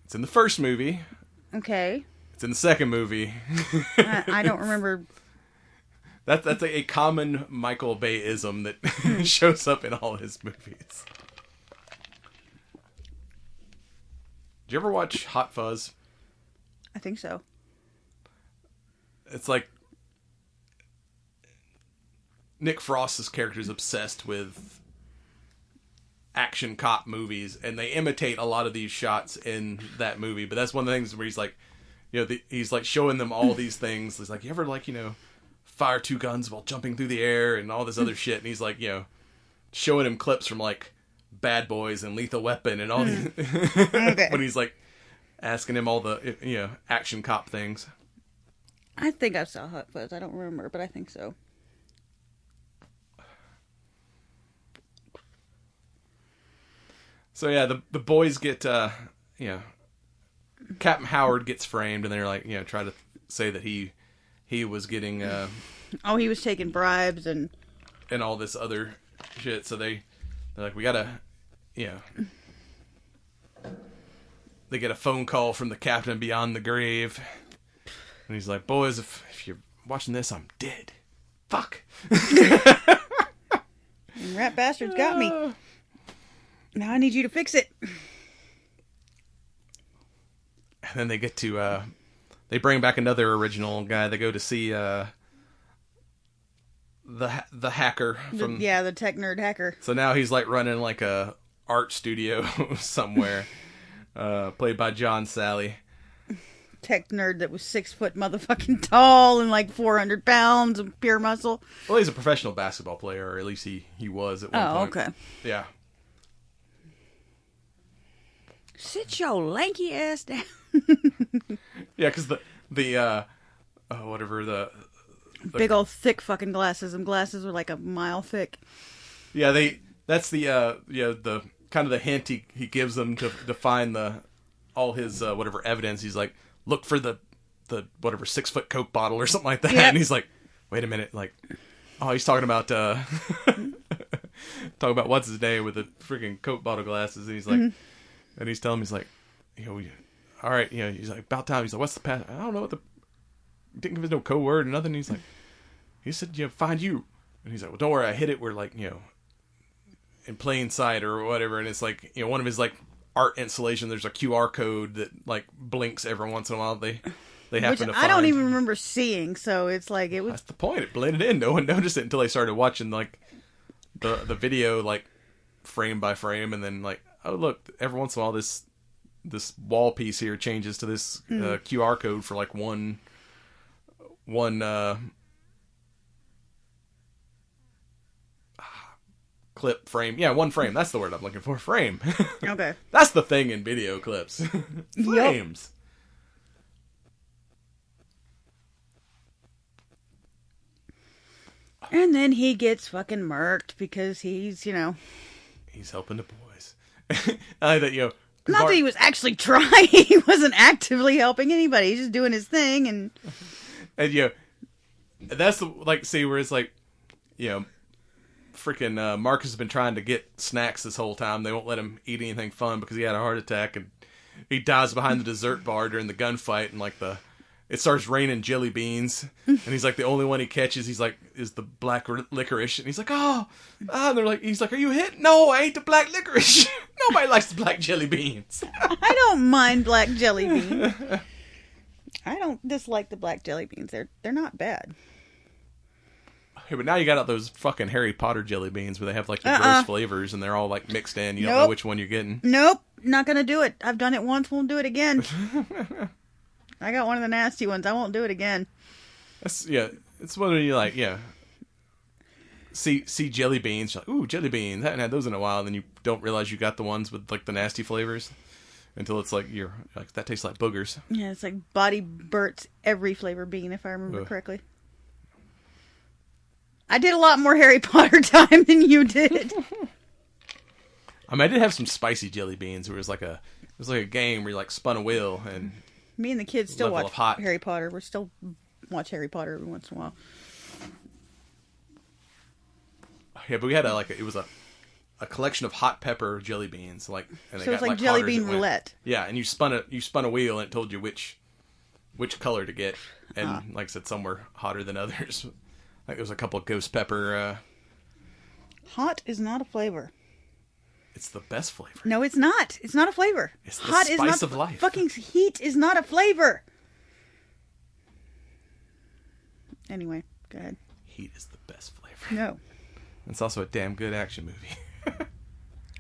It's in the first movie. Okay. It's in the second movie. I don't remember. That's a common Michael Bay-ism that shows up in all his movies. Did you ever watch Hot Fuzz? I think so. It's like Nick Frost's character is obsessed with action cop movies, and they imitate a lot of these shots in that movie. But that's one of the things where he's like, he's like showing them all these things. He's like, you ever fire two guns while jumping through the air and all this other shit? And he's like, showing him clips from like Bad Boys and Lethal Weapon and all these. When he's like asking him all the action cop things. I think I saw Hot Fuzz. I don't remember, but I think so. So yeah, the boys get Captain Howard gets framed, and they're like try to say that he was getting he was taking bribes and all this other shit. So they They're like, we gotta, they get a phone call from the captain beyond the grave. And he's like, boys, if you're watching this, I'm dead. Fuck. Rat bastards got me. Now I need you to fix it. And then they get to, they bring back another original guy. They go to see the hacker from the tech nerd hacker. So now he's like running like a art studio somewhere, played by John Sally. Tech nerd that was 6 foot motherfucking tall and like 400 pounds of pure muscle. Well, he's a professional basketball player, or at least he was at one point. Oh, okay. Yeah. Sit your lanky ass down. Yeah, because the big old thick fucking glasses. And glasses were like a mile thick. Yeah, that's the the kind of the hint he gives them to find all his whatever evidence. He's like, look for the whatever 6 foot Coke bottle or something like that. Yep. And he's like, wait a minute, like, oh, he's talking about what's his name with the freaking Coke bottle glasses. And he's like, and he's telling him, he's like, all right, he's like, about time. He's like, what's the pass? I don't know what didn't give us no code word or nothing. He's like, he said, find you. And he's like, well, don't worry, I hit it where like, in plain sight or whatever. And it's like, one of his like art installation, there's a QR code that like blinks every once in a while. They happen to find. I don't even remember seeing, so it's like it was. That's the point. It blended in. No one noticed it until they started watching like the video like frame by frame, and then like, oh look, every once in a while this wall piece here changes to this QR code for like one clip frame. Yeah, one frame. That's the word I'm looking for. Frame. Okay. That's the thing in video clips. Frames. Yep. And then he gets fucking murked because he's, he's helping the boys. I thought, not that he was actually trying. He wasn't actively helping anybody. He's just doing his thing and that's the where it's like, freaking Marcus has been trying to get snacks this whole time. They won't let him eat anything fun because he had a heart attack, and he dies behind the dessert bar during the gunfight, and like it starts raining jelly beans, and he's like the only one he catches. He's like, is the black licorice, and he's like, and they're like, he's like, are you hit? No, I ate the black licorice. Nobody likes the black jelly beans. I don't mind black jelly beans. I don't dislike the black jelly beans. They're not bad. Hey, but now you got out those fucking Harry Potter jelly beans where they have like the gross flavors and they're all like mixed in. You don't know which one you're getting. Nope, not gonna do it. I've done it once, won't do it again. I got one of the nasty ones. I won't do it again. It's one when you like, see jelly beans. You're like, ooh, jelly beans. I haven't had those in a while. And then you don't realize you got the ones with like the nasty flavors until it's like you're like, that tastes like boogers. Yeah, it's like Body Burt's every flavor bean, if I remember correctly. I did a lot more Harry Potter time than you did. I mean, I did have some spicy jelly beans. Where it was like a game where you like spun a wheel, and me and the kids still watch Harry Potter. We still watch Harry Potter every once in a while. Yeah, but we had it was a collection of hot pepper jelly beans, and they so it's like jelly bean roulette. Yeah, and you spun a wheel, and it told you which color to get, and like I said, some were hotter than others. Like there was a couple of ghost pepper. Hot is not a flavor. It's the best flavor. No, it's not. It's not a flavor. It's the hot spice is not of life. Fucking heat is not a flavor. Anyway, go ahead. Heat is the best flavor. No. It's also a damn good action movie.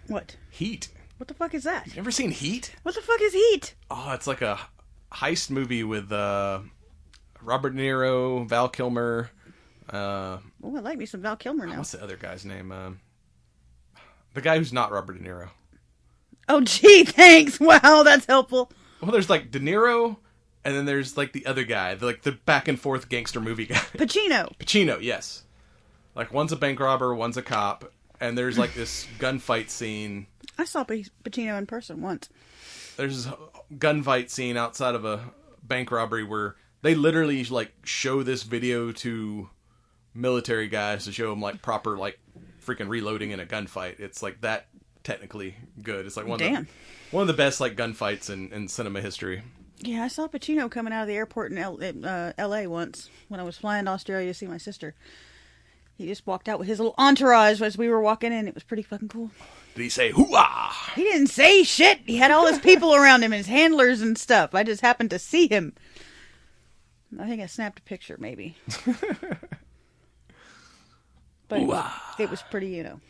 What? Heat. What the fuck is that? You ever seen Heat? What the fuck is Heat? Oh, it's like a heist movie with Robert De Niro, Val Kilmer. I like me some Val Kilmer now. What's the other guy's name? The guy who's not Robert De Niro. Oh, gee, thanks. Wow, that's helpful. Well, there's like De Niro, and then there's like the other guy, the back and forth gangster movie guy. Pacino, yes. Like one's a bank robber, one's a cop, and there's like this gunfight scene. I saw Pacino in person once. There's this gunfight scene outside of a bank robbery where they literally like show this video to military guys to show them like proper like freaking reloading in a gunfight. It's like that technically good. It's like one of the best like gunfights in cinema history. Yeah, I saw Pacino coming out of the airport in L.A. once when I was flying to Australia to see my sister. He just walked out with his little entourage as we were walking in. It was pretty fucking cool. Did he say hoo-ah? He didn't say shit. He had all his people around him, his handlers and stuff. I just happened to see him. I think I snapped a picture, maybe. But it was pretty, it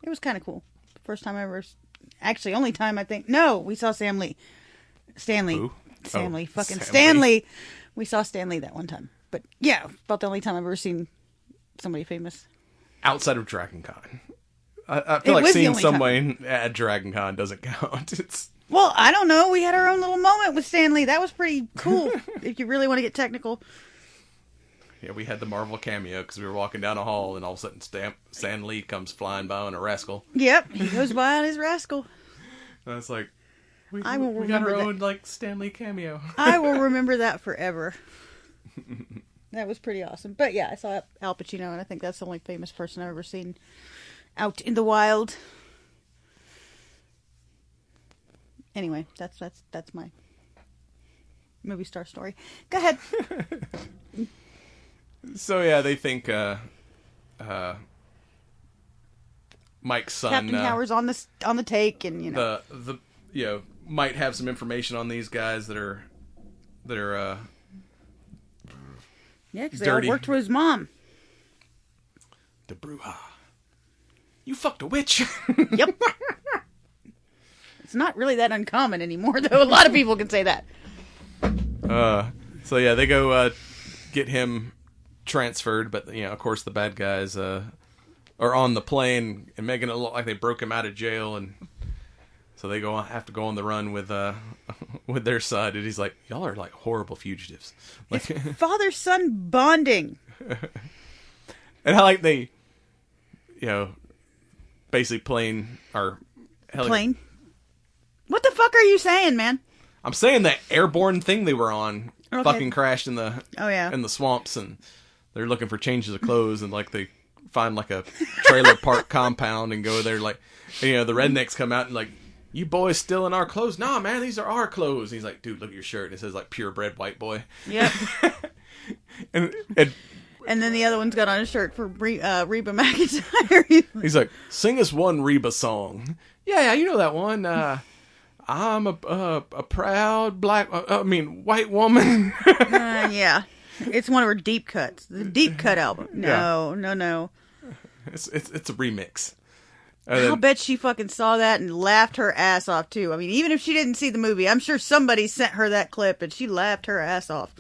was kind of cool. First time I ever... Actually, only time I think... No, we saw Stanley. Who? Stanley. Fucking Stanley. We saw Stanley that one time. But yeah, about the only time I've ever seen somebody famous. Outside of Dragon Con. I feel like seeing someone at Dragon Con doesn't count. Well, I don't know. We had our own little moment with Stanley. That was pretty cool, if you really want to get technical. Yeah, we had the Marvel cameo because we were walking down a hall and all of a sudden Stan Lee comes flying by on a rascal. Yep, he goes by on his rascal. And it's like, we got our own like Stan Lee cameo. I will remember that forever. That was pretty awesome. But yeah, I saw Al Pacino, and I think that's the only famous person I've ever seen out in the wild. Anyway, that's my movie star story. Go ahead. So yeah, they think Mike's son Captain Howard's on the take, and the might have some information on these guys that are because they all worked with his mom. The Bruja. You fucked a witch. Yep. It's not really that uncommon anymore, though. A lot of people can say that. So yeah, they go get him transferred, but of course the bad guys are on the plane and making it look like they broke him out of jail, and so they have to go on the run with their side, and he's like, y'all are like horrible fugitives. Like father-son bonding. And I like they basically plane. What the fuck are you saying, man? I'm saying that airborne thing they were on fucking crashed in the in the swamps, and they're looking for changes of clothes, and like they find like a trailer park compound and go there, like the rednecks come out and like, you boys stealing our clothes? Nah, man, these are our clothes. And he's like, dude, look at your shirt. And it says like purebred white boy. Yep. and then the other one's got on a shirt for Reba McEntire. He's like, sing us one Reba song. Yeah, you know that one. I'm a proud white woman. Yeah. It's one of her deep cuts. The deep cut album. No. It's a remix. I'll bet she fucking saw that and laughed her ass off too. I mean, even if she didn't see the movie, I'm sure somebody sent her that clip and she laughed her ass off.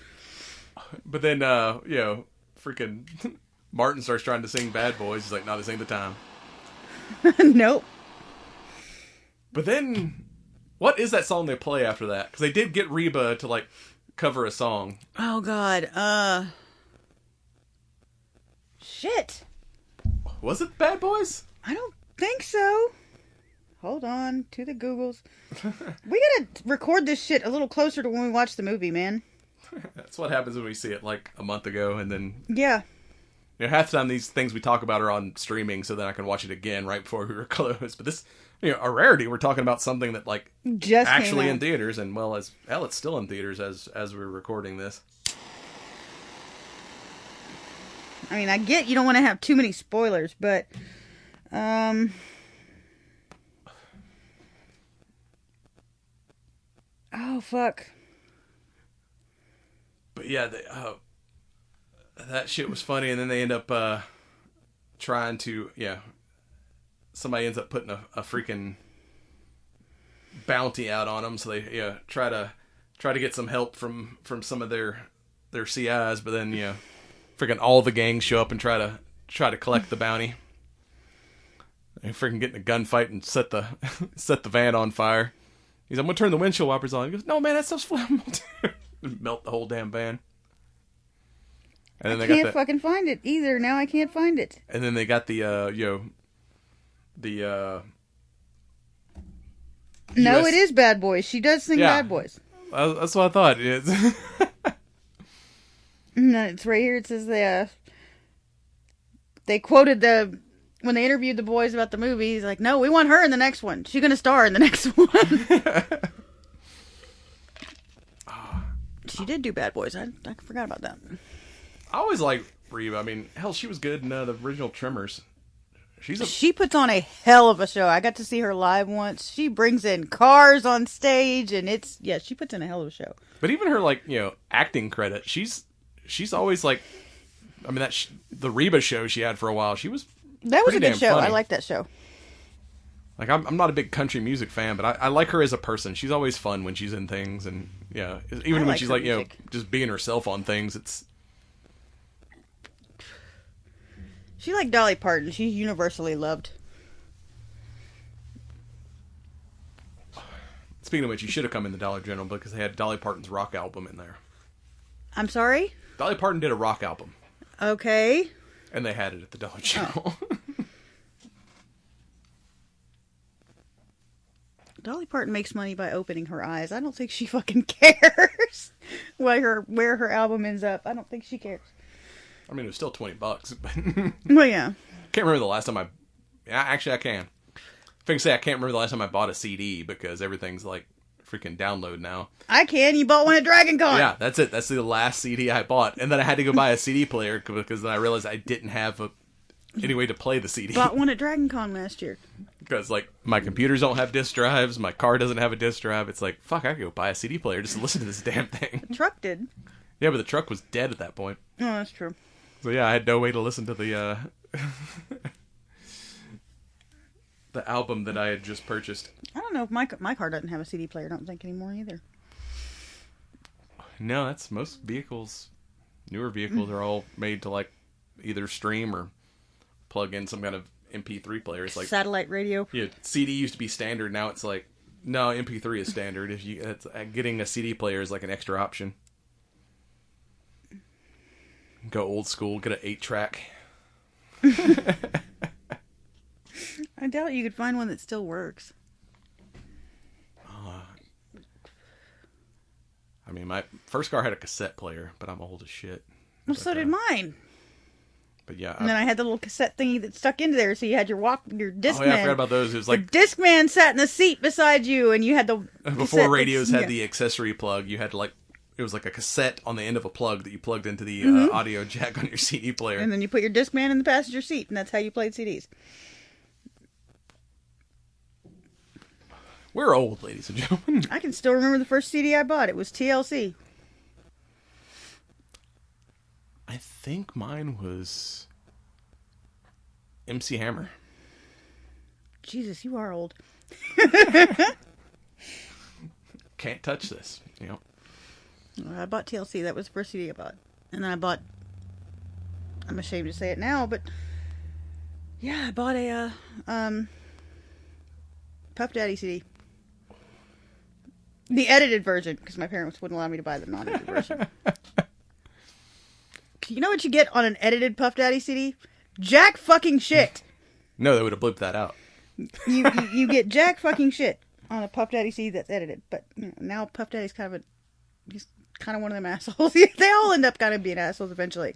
But then, freaking Martin starts trying to sing Bad Boys. He's like, no, this ain't the time. Nope. But then, what is that song they play after that? Because they did get Reba to, like, cover a song. Oh, God. Shit. Was it Bad Boys? I don't think so. Hold on. To the Googles. We gotta record this shit a little closer to when we watch the movie, man. That's what happens when we see it, like, a month ago, and then... Yeah. Half the time these things we talk about are on streaming, so then I can watch it again right before we were closed. But this, a rarity. We're talking about something that, like, just actually in theaters, and, well, it's still in theaters as we're recording this. I mean, I get you don't want to have too many spoilers, but... Oh, fuck. But yeah, that shit was funny, and then they end up trying to, somebody ends up putting a freaking bounty out on them, so they try to get some help from some of their CIs, but then freaking all the gangs show up and try to collect the bounty. They freaking get in a gunfight and set the van on fire. He's like, I'm gonna turn the windshield wipers on. He goes, no man, that stuff's flammable. Melt the whole damn van. And then I can't fucking find it either. Now I can't find it. And then they got the No, it is Bad Boys. She does sing Bad Boys. That's what I thought. No, it's right here. It says they quoted when they interviewed the boys about the movie, he's like, no, we want her in the next one. She's going to star in the next one. She did do Bad Boys. I forgot about that. I always liked Reba. I mean, hell, she was good in the original Tremors. She puts on a hell of a show. I got to see her live once. She brings in cars on stage, and she puts in a hell of a show. But even her, like, acting credit, she's always like, I mean, the Reba show she had for a while, that was a good show. Funny. I like that show. Like, I'm not a big country music fan, but I like her as a person. She's always fun when she's in things, and even when she's like, just being herself on things, it's. She like Dolly Parton. She's universally loved. Speaking of which, you should have come in the Dollar General because they had Dolly Parton's rock album in there. I'm sorry? Dolly Parton did a rock album. Okay. And they had it at the Dollar General. Oh. Dolly Parton makes money by opening her eyes. I don't think she fucking cares where her album ends up. I don't think she cares. I mean, it was still $20, but well, yeah. Can't remember the last time actually, I can. I can say I can't remember the last time I bought a CD because everything's like freaking download now. I can. You bought one at Dragon Con. Yeah, that's it. That's the last CD I bought, and then I had to go buy a CD player because then I realized I didn't have any way to play the CD. Bought one at Dragon Con last year. Because, like, my computers don't have disc drives, my car doesn't have a disc drive. It's like, fuck, I could go buy a CD player just to listen to this damn thing. The truck did. Yeah, but the truck was dead at that point. Oh, that's true. So, yeah, I had no way to listen to the the album that I had just purchased. I don't know if my car doesn't have a CD player, I don't think anymore either. No, that's most vehicles. Newer vehicles are all made to, like, either stream or plug in some kind of MP3 player. It's like satellite radio. Yeah, CD used to be standard. Now it's like, no, MP3 is standard. Getting a CD player is like an extra option. Go old school, get an 8-track. I doubt you could find one that still works. I mean, my first car had a cassette player, but I'm old as shit. Well, so did mine. But yeah, and then I had the little cassette thingy that stuck into there, so you had your Discman. Oh yeah, I forgot about those. It was like the Discman sat in the seat beside you, and you had the before radios had the accessory plug. You had to it was like a cassette on the end of a plug that you plugged into the audio jack on your CD player, and then you put your Discman in the passenger seat, and that's how you played CDs. We're old, ladies and gentlemen. I can still remember the first CD I bought. It was TLC. I think mine was MC Hammer. Jesus, you are old. Can't touch this. I bought TLC. That was the first CD I bought. And then I bought... I'm ashamed to say it now, but... Yeah, I bought a Puff Daddy CD. The edited version, because my parents wouldn't allow me to buy the non-edited version. You know what you get on an edited Puff Daddy CD? Jack fucking shit. No, they would have blipped that out. You get jack fucking shit on a Puff Daddy CD that's edited. But now Puff Daddy's he's kind of one of them assholes. They all end up kind of being assholes eventually.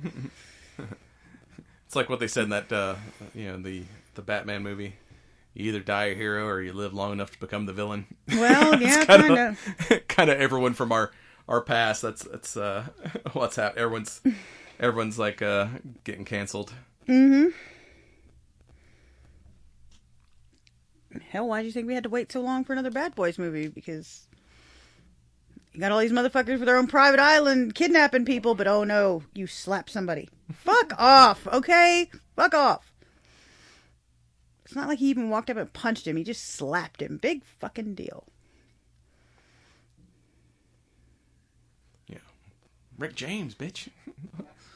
It's like what they said in that the Batman movie. You either die a hero or you live long enough to become the villain. Well, yeah, kind of. Kind of everyone from our past. That's what's happening. Everyone's like getting canceled. Mm-hmm. Hell, why do you think we had to wait so long for another Bad Boys movie? Because you got all these motherfuckers with their own private island kidnapping people, but oh no, you slap somebody. Fuck off, okay? Fuck off. It's not like he even walked up and punched him. He just slapped him. Big fucking deal. Yeah. Rick James, bitch.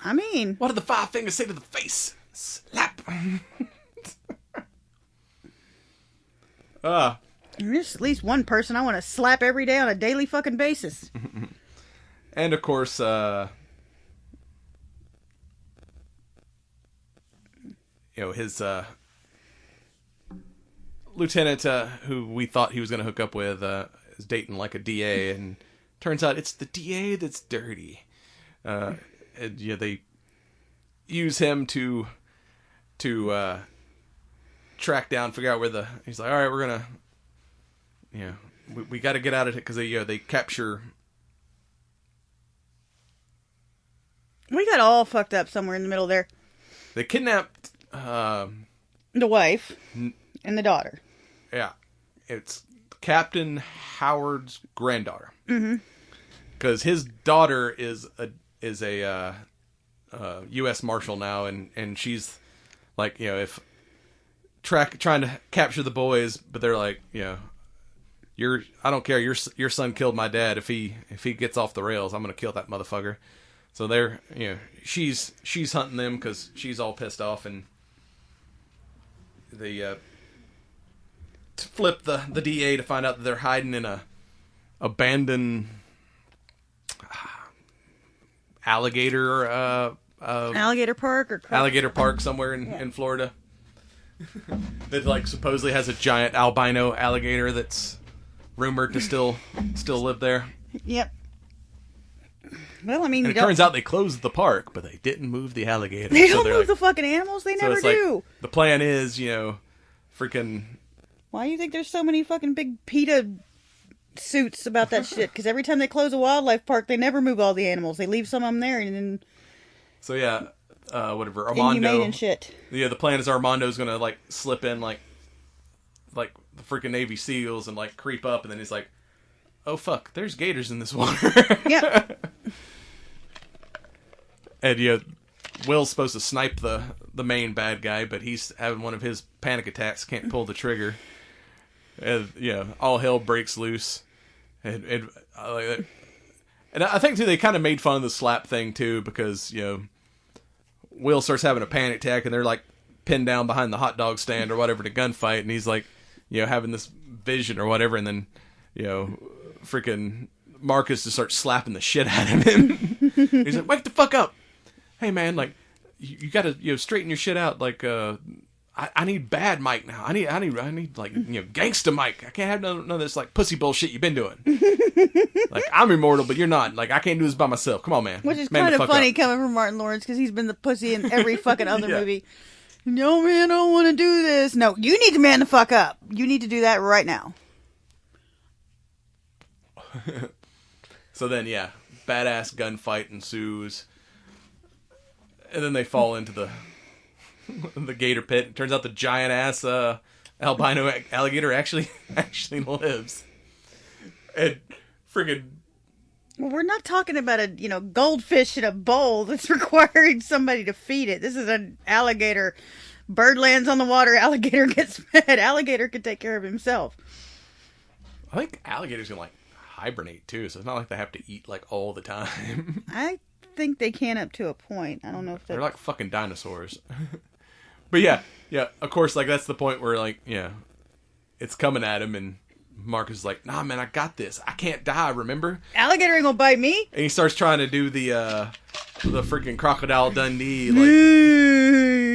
I mean... What did the 5 fingers say to the face? Slap. There's at least one person I want to slap every day on a daily fucking basis. And of course, his lieutenant, who we thought he was going to hook up with, is dating like a DA, and turns out it's the DA that's dirty. They use him to track down, figure out where he's like, all right, we're gonna, we got to get out of it because they capture. We got all fucked up somewhere in the middle there. They kidnapped the wife and the daughter. Yeah, it's Captain Howard's granddaughter. Because his daughter is a U.S. Marshal now, and she's like, if trying to capture the boys, but they're like, I don't care. Your son killed my dad. If he gets off the rails, I'm gonna kill that motherfucker. So they're, she's hunting them because she's all pissed off, and they flip the DA to find out that they're hiding in a abandoned alligator park somewhere in Florida. That like supposedly has a giant albino alligator that's rumored to still live there. Yep. Well, I mean, and it turns out they closed the park, but they didn't move the alligator. They don't move the fucking animals. They never do. Like, the plan is, freaking. Why do you think there's so many fucking big PETA suits about that shit? Because every time they close a wildlife park, they never move all the animals. They leave some of them there, and then. So yeah, whatever. Armando. Inhumane and shit. Yeah, the plan is Armando's gonna like slip in like the freaking Navy SEALs and like creep up, and then he's like, "Oh fuck, there's gators in this water." Yep. And Will's supposed to snipe the main bad guy, but he's having one of his panic attacks, can't pull the trigger. And all hell breaks loose. And I think too they kind of made fun of the slap thing too, because Will starts having a panic attack and they're like pinned down behind the hot dog stand or whatever to gunfight, and he's like having this vision or whatever, and then freaking Marcus just starts slapping the shit out of him. He's like, "Wake the fuck up! Hey man, like you gotta straighten your shit out. Like I need bad Mike now. I need like gangsta Mike. I can't have none of this like pussy bullshit you've been doing. Like I'm immortal, but you're not. Like I can't do this by myself. Come on, man." Which is kind of funny coming from Martin Lawrence, because he's been the pussy in every fucking other movie. No man, I don't want to do this. No, you need to man the fuck up. You need to do that right now. So then, badass gunfight ensues. And then they fall into the gator pit. It turns out the giant ass albino alligator actually lives. And friggin'. Well, we're not talking about a goldfish in a bowl that's requiring somebody to feed it. This is an alligator. Bird lands on the water. Alligator gets fed. Alligator can take care of himself. I think alligators can hibernate too, so it's not like they have to eat all the time. I think they can up to a point. I don't know if they're like fucking dinosaurs. But yeah, of course, that's the point where it's coming at him, and Marcus is like, "Nah, man, I got this. I can't die. Remember? Alligator ain't gonna bite me." And he starts trying to do the freaking Crocodile Dundee, and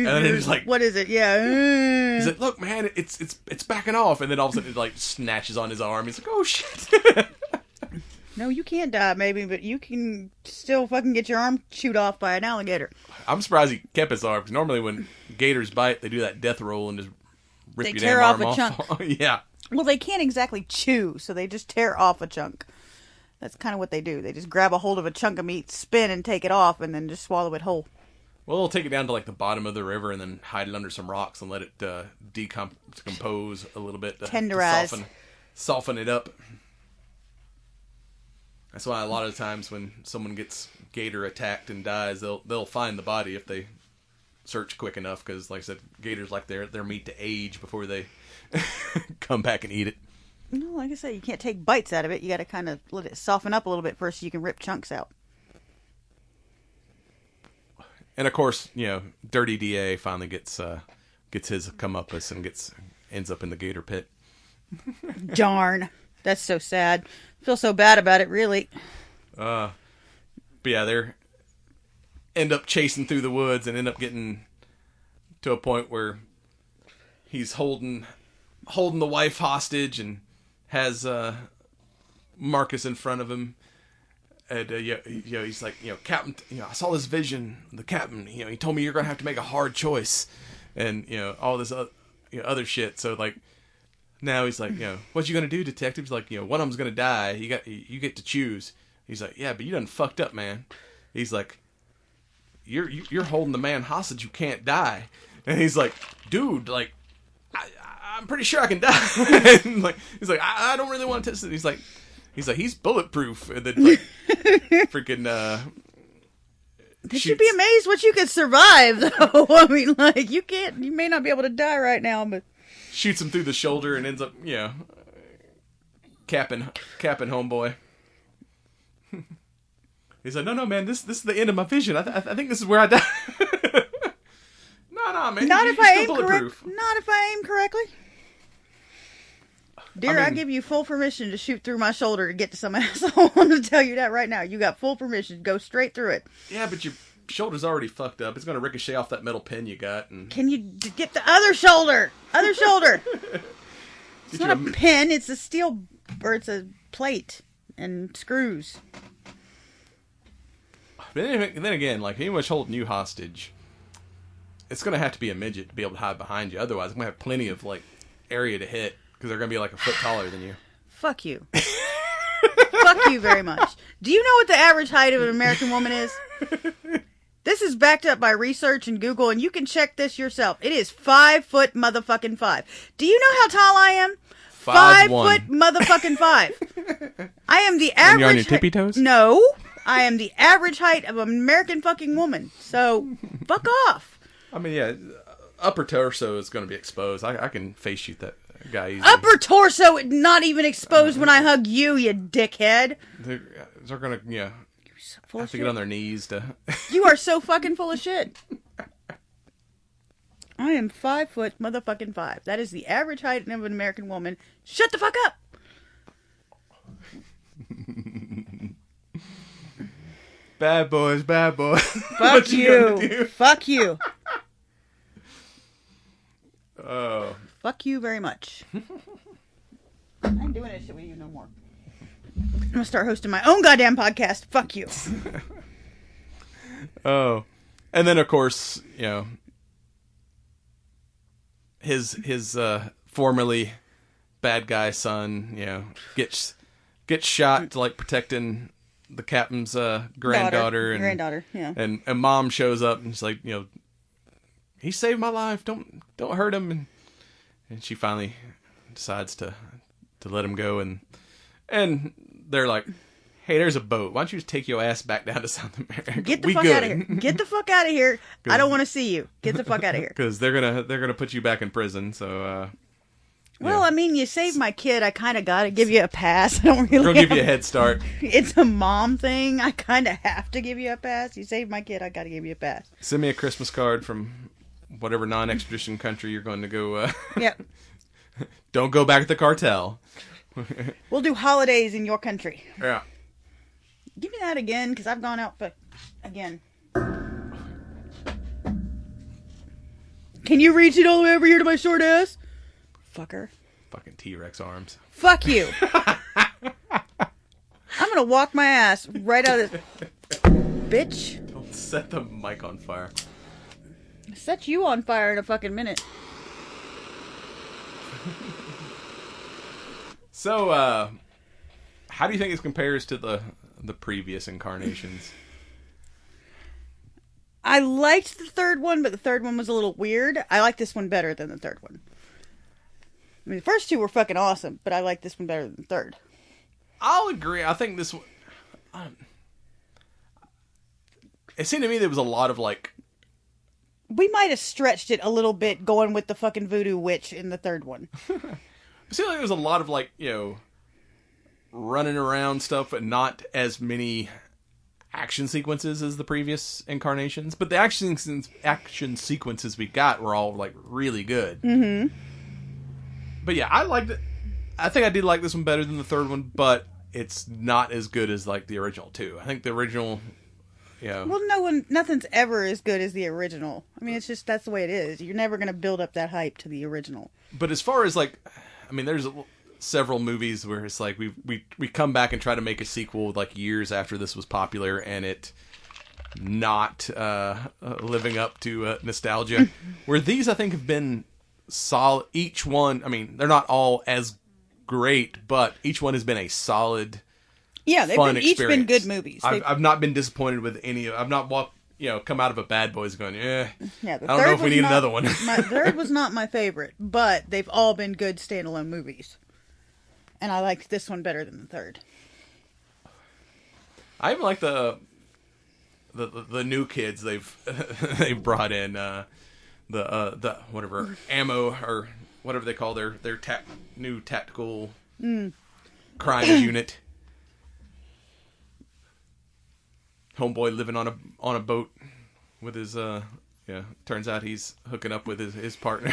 then he's like, "What is it?" Yeah. He's like, "Look, man, it's backing off," and then all of a sudden it snatches on his arm. He's like, "Oh shit." No, you can't die, maybe, but you can still fucking get your arm chewed off by an alligator. I'm surprised he kept his arm, because normally when gators bite, they do that death roll and just rip your tear damn off arm a off. chunk. Yeah. Well, they can't exactly chew, so they just tear off a chunk. That's kind of what they do. They just grab a hold of a chunk of meat, spin, and take it off, and then just swallow it whole. Well, they'll take it down to the bottom of the river and then hide it under some rocks and let it decompose a little bit. Tenderize. Soften it up. That's why a lot of times when someone gets gator attacked and dies, they'll find the body if they search quick enough, because like I said, gators like their meat to age before they come back and eat it. No, like I said, you can't take bites out of it. You got to kind of let it soften up a little bit first so you can rip chunks out. And of course, Dirty DA finally gets his comeuppance and ends up in the gator pit. Darn. That's so sad. I feel so bad about it, really. But yeah, they end up chasing through the woods and end up getting to a point where he's holding the wife hostage and has Marcus in front of him. And he's like, Captain, I saw this vision. The captain, he told me you're gonna have to make a hard choice, and all this. other shit. So like now he's like, what you gonna do, detective? He's like, one of them's gonna die. You get to choose. He's like, yeah, but you done fucked up, man. He's like, you're holding the man hostage who can't die. And he's like, dude, like, I'm pretty sure I can die. And like, he's like, I don't really want to test it. He's like, he's bulletproof. And then like, freaking, You'd be amazed what you could survive, though. I mean, like, you may not be able to die right now, but shoots him through the shoulder and ends up, capping homeboy. He's like, no, man, this is the end of my vision. I think this is where I die. No, man. Not if I aim correctly. Dear, I give you full permission to shoot through my shoulder to get to some asshole. I'm going to tell you that right now. You got full permission. Go straight through it. Yeah, but your shoulder's already fucked up. It's going to ricochet off that metal pin you got. And... Can you get the other shoulder? Other shoulder. It's not a pin. It's a steel, or it's a plate and screws. But then again, like, anyone's holding you hostage, it's going to have to be a midget to be able to hide behind you. Otherwise, I'm going to have plenty of, like, area to hit. Because they're going to be like a foot taller than you. Fuck you. Fuck you very much. Do you know what the average height of an American woman is? This is backed up by research and Google, and you can check this yourself. It is 5 foot motherfucking 5. Do you know how tall I am? 5 foot motherfucking 5. I am the average. And you're on your tippy toes? No. I am the average height of an American fucking woman. So, fuck off. I mean, yeah, upper torso is going to be exposed. I can face shoot that guy easily. Upper torso not even exposed when I hug you, you dickhead. They're going to, so have to get on their knees to... You are so fucking full of shit. I am 5 foot motherfucking 5. That is the average height of an American woman. Shut the fuck up! Bad boys. Fuck you. Fuck you. Oh. Fuck you very much. I ain't doing that shit with you no more. I'm gonna start hosting my own goddamn podcast. Fuck you. Oh. And then, of course, his formerly bad guy son, gets shot like protecting the captain's granddaughter. Granddaughter, yeah. And mom shows up and she's like, he saved my life. Don't hurt him. And she finally decides to let him go. And they're like, hey, there's a boat. Why don't you just take your ass back down to South America? Get the fuck out of here. Get the fuck out of here. I don't want to see you. Get the fuck out of here. Because they're gonna put you back in prison. So. Well, I mean, you saved my kid. I kind of got to give you a pass. I don't really. They'll give you a head start. It's a mom thing. I kind of have to give you a pass. You saved my kid. I got to give you a pass. Send me a Christmas card from whatever non-extradition country you're going to go. Yep. Don't go back to the cartel. We'll do holidays in your country. Yeah. Give me that again, because I've gone out for again. Can you reach it all the way over here to my short ass? Fucker. Fucking T-Rex arms. Fuck you. I'm gonna walk my ass right out of this. Bitch. Don't set the mic on fire. I'll set you on fire in a fucking minute. So, how do you think this compares to the previous incarnations? I liked the third one, but the third one was a little weird. I like this one better than the third one. I mean, the first two were fucking awesome, but I like this one better than the third. I'll agree. I think this one... it seemed to me there was a lot of, like... We might have stretched it a little bit going with the fucking voodoo witch in the third one. It seemed like there was a lot of, like, running around stuff, but not as many action sequences as the previous incarnations. But the action sequences we got were all, like, really good. Mm-hmm. But yeah, I liked it. I think I did like this one better than the third one, but it's not as good as, like, the original two. I think the original, Well, nothing's ever as good as the original. I mean, it's just, that's the way it is. You're never going to build up that hype to the original. But as far as, like, I mean, there's several movies where it's like we come back and try to make a sequel, like, years after this was popular, and it not living up to nostalgia. Where these, I think, have been solid. Each one, I mean, they're not all as great, but each one has been a solid, yeah, they've fun been, each experience. been good movies. I've not been disappointed with any. I've not come out of a Bad Boys going, yeah, I don't know if we need another one. My third was not my favorite, but they've all been good standalone movies. And I liked this one better than the third. I even like the new kids they've brought in, the whatever ammo or whatever they call their new tactical crime unit. Homeboy living on a boat with his turns out he's hooking up with his partner.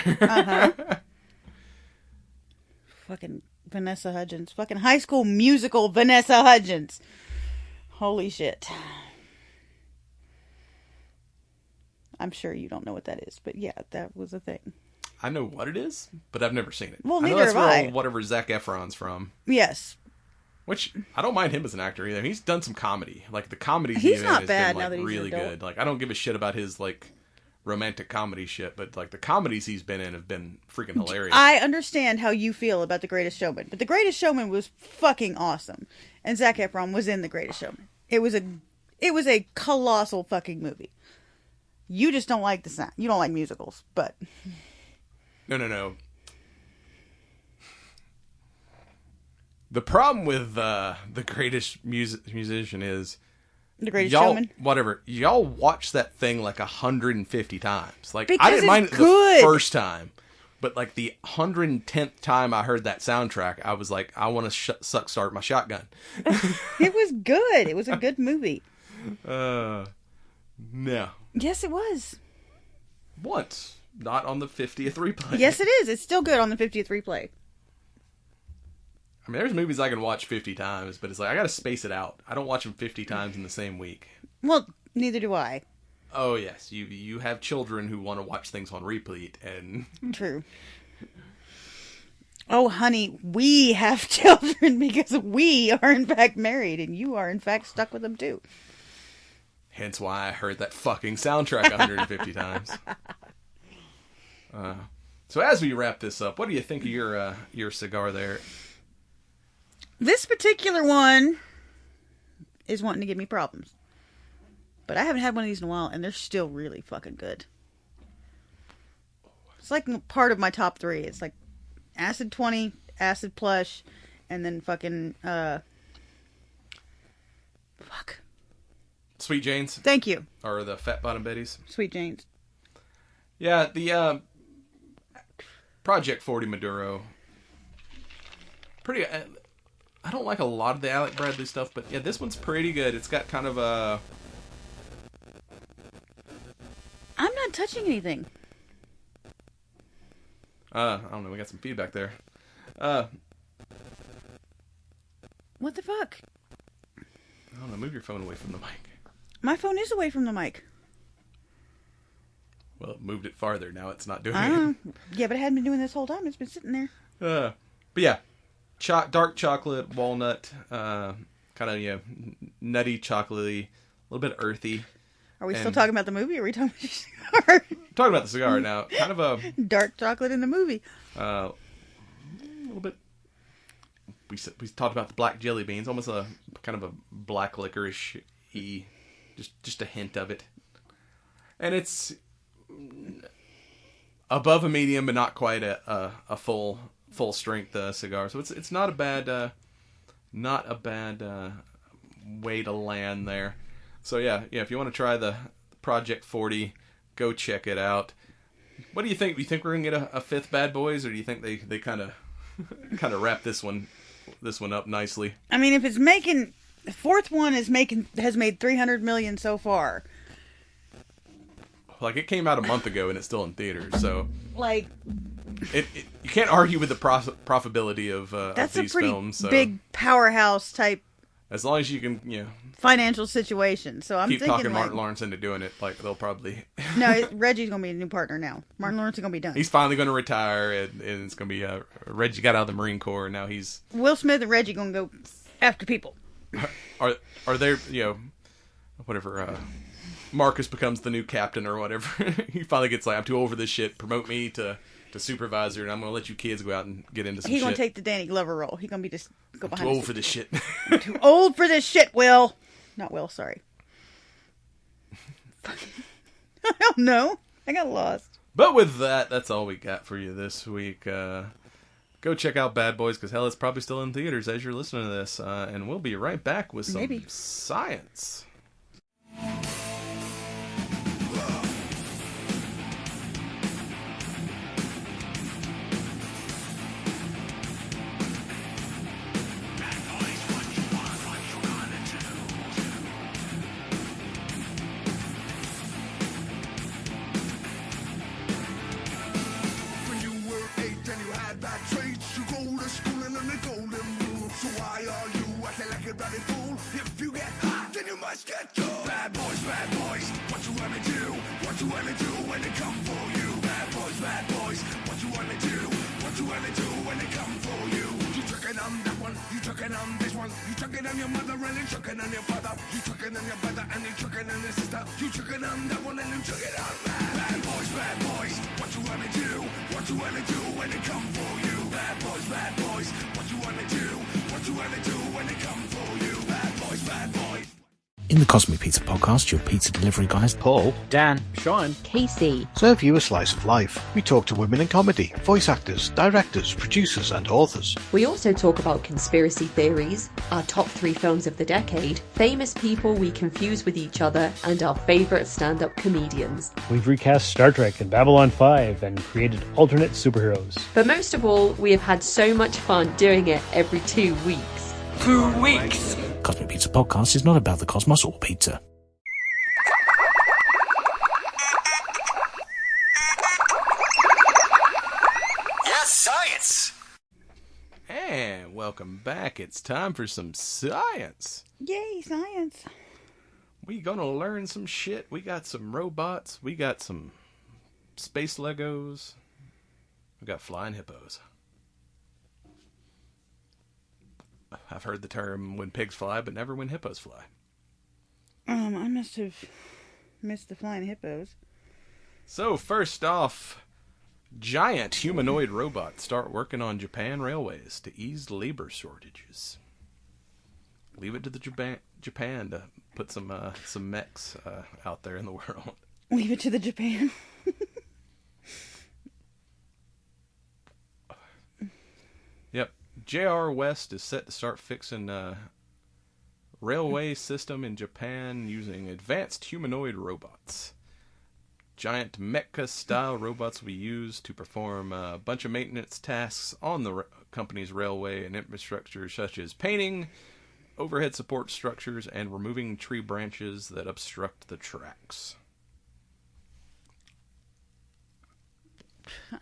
Fucking Vanessa Hudgens. Fucking High School Musical Vanessa Hudgens. Holy shit. I'm sure you don't know what that is, but yeah, that was a thing. I know what it is, but I've never seen it. Well, I know neither that's have where I. whatever Zac Efron's from. Yes. Which, I don't mind him as an actor either. He's done some comedy. Like, the comedy He's not has bad been, now that he's really an adult. good. Like, I don't give a shit about his, like, romantic comedy shit, but, like, the comedies he's been in have been freaking hilarious. I understand how you feel about The Greatest Showman, but The Greatest Showman was fucking awesome. And Zac Efron was in The Greatest Showman. It was a colossal fucking movie. You just don't like the sound. You don't like musicals, but... No. The problem with The Greatest Musician is... The Greatest y'all, Showman? Whatever. Y'all watched that thing like 150 times. Like, Because I didn't it's mind it good. the first time. But, like, the 110th time I heard that soundtrack, I was like, I want to start my shotgun. It was good. It was a good movie. No. Yes, it was. Once. Not on the 50th replay. Yes, it is. It's still good on the 50th replay. I mean, there's movies I can watch 50 times, but it's like, I gotta space it out. I don't watch them 50 times in the same week. Well, neither do I. Oh, yes. You have children who want to watch things on repeat, and... True. Oh, honey, we have children because we are, in fact, married, and you are, in fact, stuck with them, too. Hence why I heard that fucking soundtrack 150 times. So as we wrap this up, what do you think of your cigar there? This particular one is wanting to give me problems. But I haven't had one of these in a while, and they're still really fucking good. It's like part of my top 3. It's like Acid 20, Acid Plush, and then fucking, Sweet Janes? Thank you. Or the Fat Bottom Betties? Sweet Janes. Yeah, the Project 40 Maduro. Pretty... I don't like a lot of the Alec Bradley stuff, but yeah, this one's pretty good. It's got kind of a... I'm not touching anything. I don't know, we got some feedback there. What the fuck? I don't know, move your phone away from the mic. My phone is away from the mic. Well, it moved it farther, now it's not doing it. Yeah, but it hadn't been doing this whole time. It's been sitting there. But yeah, dark chocolate, walnut, kind of, nutty, chocolatey, a little bit earthy. Are we still talking about the movie, or are we talking about the cigar? Talking about the cigar now. Kind of a... Dark chocolate in the movie. A little bit... We talked about the black jelly beans, almost a kind of a black licorice-y, just a hint of it. And it's above a medium, but not quite a full strength cigar. So it's not a bad way to land there. So yeah, if you want to try the Project 40, go check it out. What do you think? Do you think we're gonna get a fifth Bad Boys, or do you think they kind of wrap this one up nicely? I mean, if it's making, the fourth one has made $300 million so far. Like, it came out a month ago and it's still in theaters, so like you can't argue with the profitability of these films. That's a pretty big powerhouse type. As long as you can, financial situation. So I'm keep thinking talking Martin Lawrence into doing it. Like, they'll probably no. Reggie's gonna be a new partner now. Martin Lawrence is gonna be done. He's finally gonna retire, and it's gonna be Reggie got out of the Marine Corps, and now he's Will Smith and Reggie gonna go after people. Are they whatever? Marcus becomes the new captain or whatever. He finally gets like, I'm too old for this shit. Promote me to the supervisor, and I'm going to let you kids go out and get into some He's shit. going to take the Danny Glover role. He's going to be just go behind. Too old for this shit. Too old for this shit, Will. Not Will, sorry. I don't know. I got lost. But with that, that's all we got for you this week. Go check out Bad Boys, because hell, it's probably still in theaters as you're listening to this. And we'll be right back with some science. Bad boys, what you wanna do? What you wanna do when they come for you? Bad boys, what you wanna do? What you wanna do when they come for you? You chucking on that one, you chucking on this one, you chucking on your mother and you chucking on your father, you chucking on your brother and you chucking on your sister, you chucking on that one and you chucking on that. Bad boys, what you wanna do? What you wanna do when they come for you? Bad boys, what you wanna do? What you wanna do when they come for you? Bad boys. In the Cosmic Pizza Podcast, your pizza delivery guys, Paul, Dan, Sean, Casey, serve you a slice of life. We talk to women in comedy, voice actors, directors, producers and authors. We also talk about conspiracy theories, our top 3 films of the decade, famous people we confuse with each other, and our favourite stand-up comedians. We've recast Star Trek and Babylon 5 and created alternate superheroes. But most of all, we have had so much fun doing it every 2 weeks. 2 weeks! Cosmic Pizza Podcast is not about the cosmos or pizza. Yes, science! And welcome back. It's time for some science. Yay, science. We gonna learn some shit. We got some robots. We got some space Legos. We got flying hippos. I've heard the term when pigs fly, but never when hippos fly. I must have missed the flying hippos. So, first off, giant humanoid robots start working on Japan railways to ease labor shortages. Leave it to the Japan to put some mechs out there in the world. Leave it to the Japan. Yep. J.R. West is set to start fixing railway system in Japan using advanced humanoid robots. Giant mecha-style robots will be used to perform a bunch of maintenance tasks on the company's railway and infrastructure, such as painting, overhead support structures, and removing tree branches that obstruct the tracks.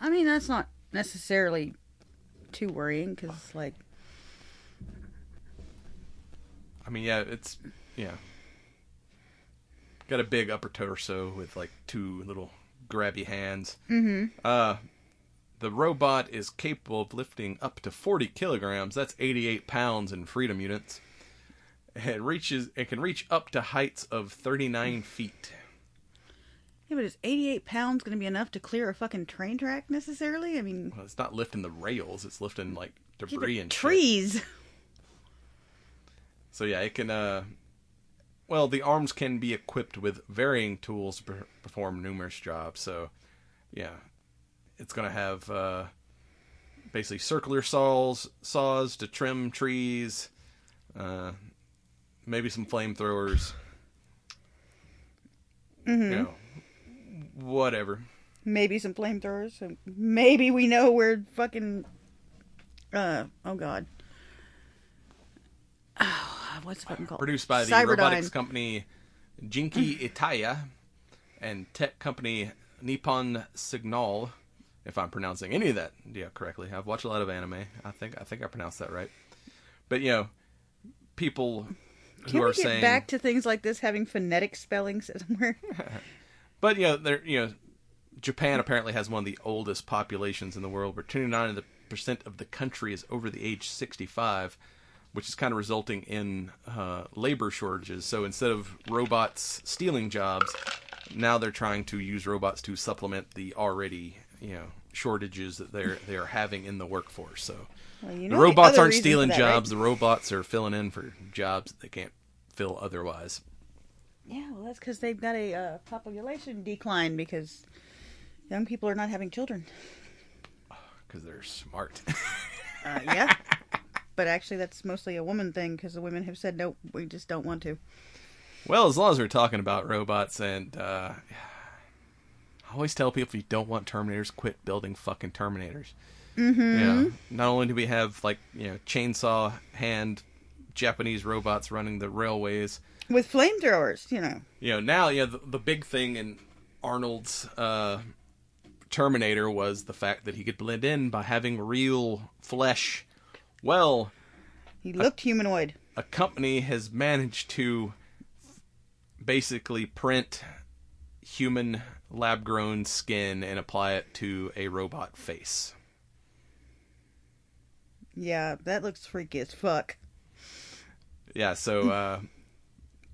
I mean, that's not necessarily too worrying, because, like... I mean, yeah, it's... Yeah. Got a big upper torso with, like, 2 little grabby hands. Mm-hmm. The robot is capable of lifting up to 40 kilograms. That's 88 pounds in freedom units. It can reach up to heights of 39 feet. Yeah, but is 88 pounds going to be enough to clear a fucking train track necessarily? I mean... Well, it's not lifting the rails. It's lifting, like, debris and trees. Shit. So, yeah, it can... Well, the arms can be equipped with varying tools to perform numerous jobs. So, yeah, it's going to have basically circular saws to trim trees, maybe some flamethrowers. Mm-hmm. You know, whatever. Maybe some flamethrowers. So maybe we know where fucking... oh, God. What's the fucking called? Produced by the Cyberdyne. robotics company Jinki Itaya and tech company Nippon Signal, if I'm pronouncing any of that correctly. I've watched a lot of anime. I think I pronounced that right. But, you know, people who are saying... Can we get back to things like this having phonetic spellings somewhere? But, Japan apparently has one of the oldest populations in the world, where 29% of the country is over the age 65, which is kind of resulting in labor shortages. So instead of robots stealing jobs, now they're trying to use robots to supplement the already, shortages that they are having in the workforce. So well, you the know robots the aren't reason stealing for that, jobs. right? The robots are filling in for jobs that they can't fill otherwise. Yeah, well, that's because they've got a population decline because young people are not having children. Because they're smart. Yeah. But actually, that's mostly a woman thing because the women have said, nope, we just don't want to. Well, as long as we're talking about robots, and I always tell people if you don't want Terminators, quit building fucking Terminators. Mm-hmm. Yeah. Not only do we have, like, chainsaw hand Japanese robots running the railways. With flamethrowers, Now, the big thing in Arnold's Terminator was the fact that he could blend in by having real flesh. Well, he looked humanoid. A company has managed to basically print human lab-grown skin and apply it to a robot face. Yeah, that looks freaky as fuck. Yeah, so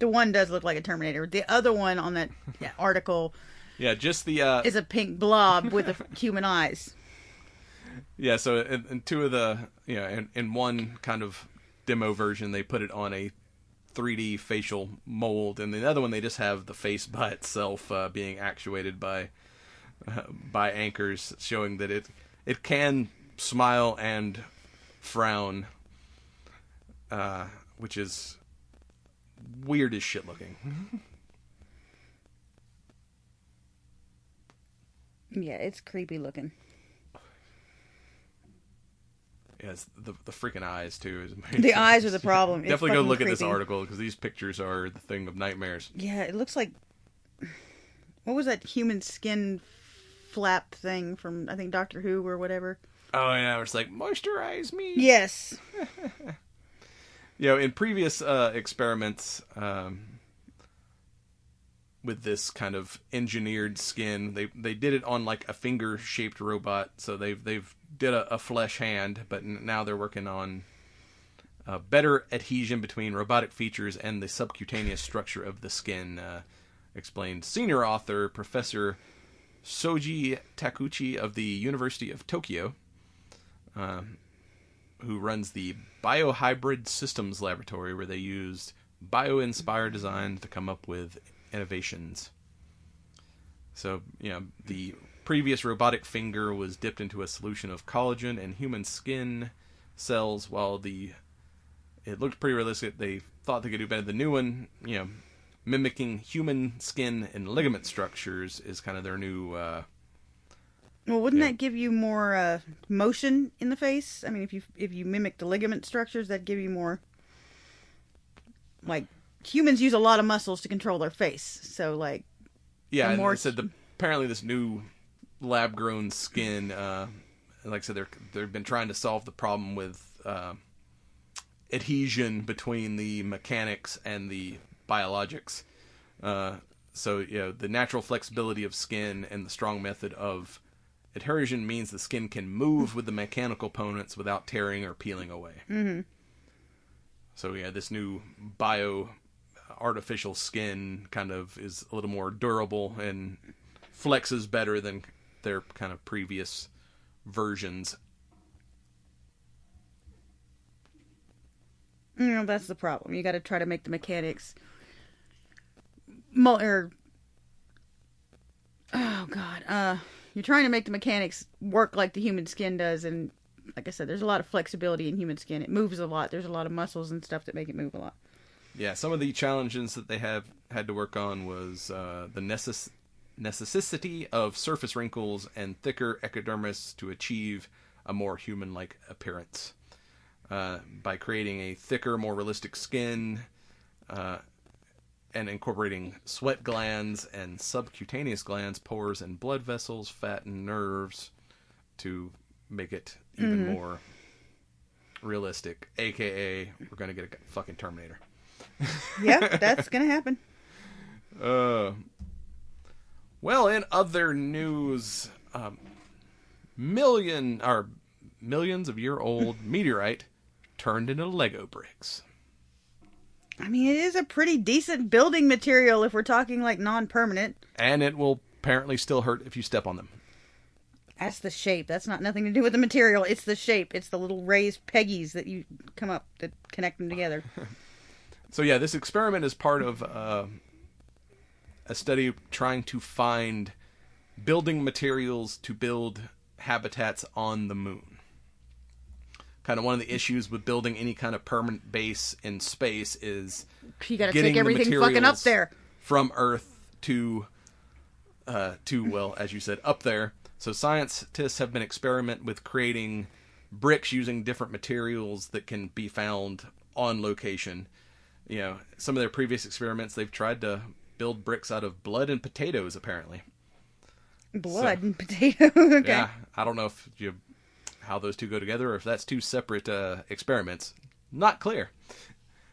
the one does look like a Terminator. The other one on that article, yeah, just the is a pink blob with human eyes. Yeah, so in two of the in one kind of demo version, they put it on a 3D facial mold, and the other one they just have the face by itself being actuated by anchors, showing that it can smile and frown, which is weird as shit looking. Yeah, it's creepy looking. Yeah, it's the freaking eyes too. The eyes are the problem. Definitely go look creepy. at this article because these pictures are the thing of nightmares. Yeah, it looks like, what was that human skin flap thing from, I think, Doctor Who or whatever? Oh yeah, it's like moisturize me. Yes. In previous experiments with this kind of engineered skin, they did it on like a finger-shaped robot. So they've did a flesh hand, but now they're working on better adhesion between robotic features and the subcutaneous structure of the skin. Explained senior author Professor Soji Takuchi of the University of Tokyo, who runs the Biohybrid Systems Laboratory, where they used bio-inspired design to come up with innovations. So, the previous robotic finger was dipped into a solution of collagen and human skin cells, while it looked pretty realistic. They thought they could do better. The new one, mimicking human skin and ligament structures is kind of their new... Well, wouldn't that give you more motion in the face? I mean, if you mimic the ligament structures, that'd give you more... Like, humans use a lot of muscles to control their face, so, like... Yeah, and they said apparently this new lab-grown skin, like I said, they've been trying to solve the problem with adhesion between the mechanics and the biologics. So, the natural flexibility of skin and the strong method of adhesion means the skin can move with the mechanical components without tearing or peeling away. Mm-hmm. So, this new artificial skin kind of is a little more durable and flexes better than their kind of previous versions. That's the problem. You got to try to make the mechanics you're trying to make the mechanics work like the human skin does, and like I said, there's a lot of flexibility in human skin. It moves a lot. There's a lot of muscles and stuff that make it move a lot. Yeah, some of the challenges that they had to work on was the necessity of surface wrinkles and thicker epidermis to achieve a more human-like appearance. By creating a thicker, more realistic skin, and incorporating sweat glands and subcutaneous glands, pores and blood vessels, fat and nerves to make it even more realistic. AKA, we're going to get a fucking Terminator. Yeah, that's going to happen. Well, in other news, millions of year old meteorite turned into Lego bricks. I mean, it is a pretty decent building material if we're talking like non-permanent. And it will apparently still hurt if you step on them. That's the shape. That's not nothing to do with the material. It's the shape. It's the little raised peggies that you come up that connect them together. So yeah, this experiment is part of a study trying to find building materials to build habitats on the moon. Kind of one of the issues with building any kind of permanent base in space is you got to take everything fucking up there from Earth to well, as you said, up there. So scientists have been experimenting with creating bricks using different materials that can be found on location. You know, some of their previous experiments, they've tried to build bricks out of blood and potatoes, apparently. Blood and potato. Okay. Yeah, I don't know how those two go together, or if that's two separate experiments. Not clear.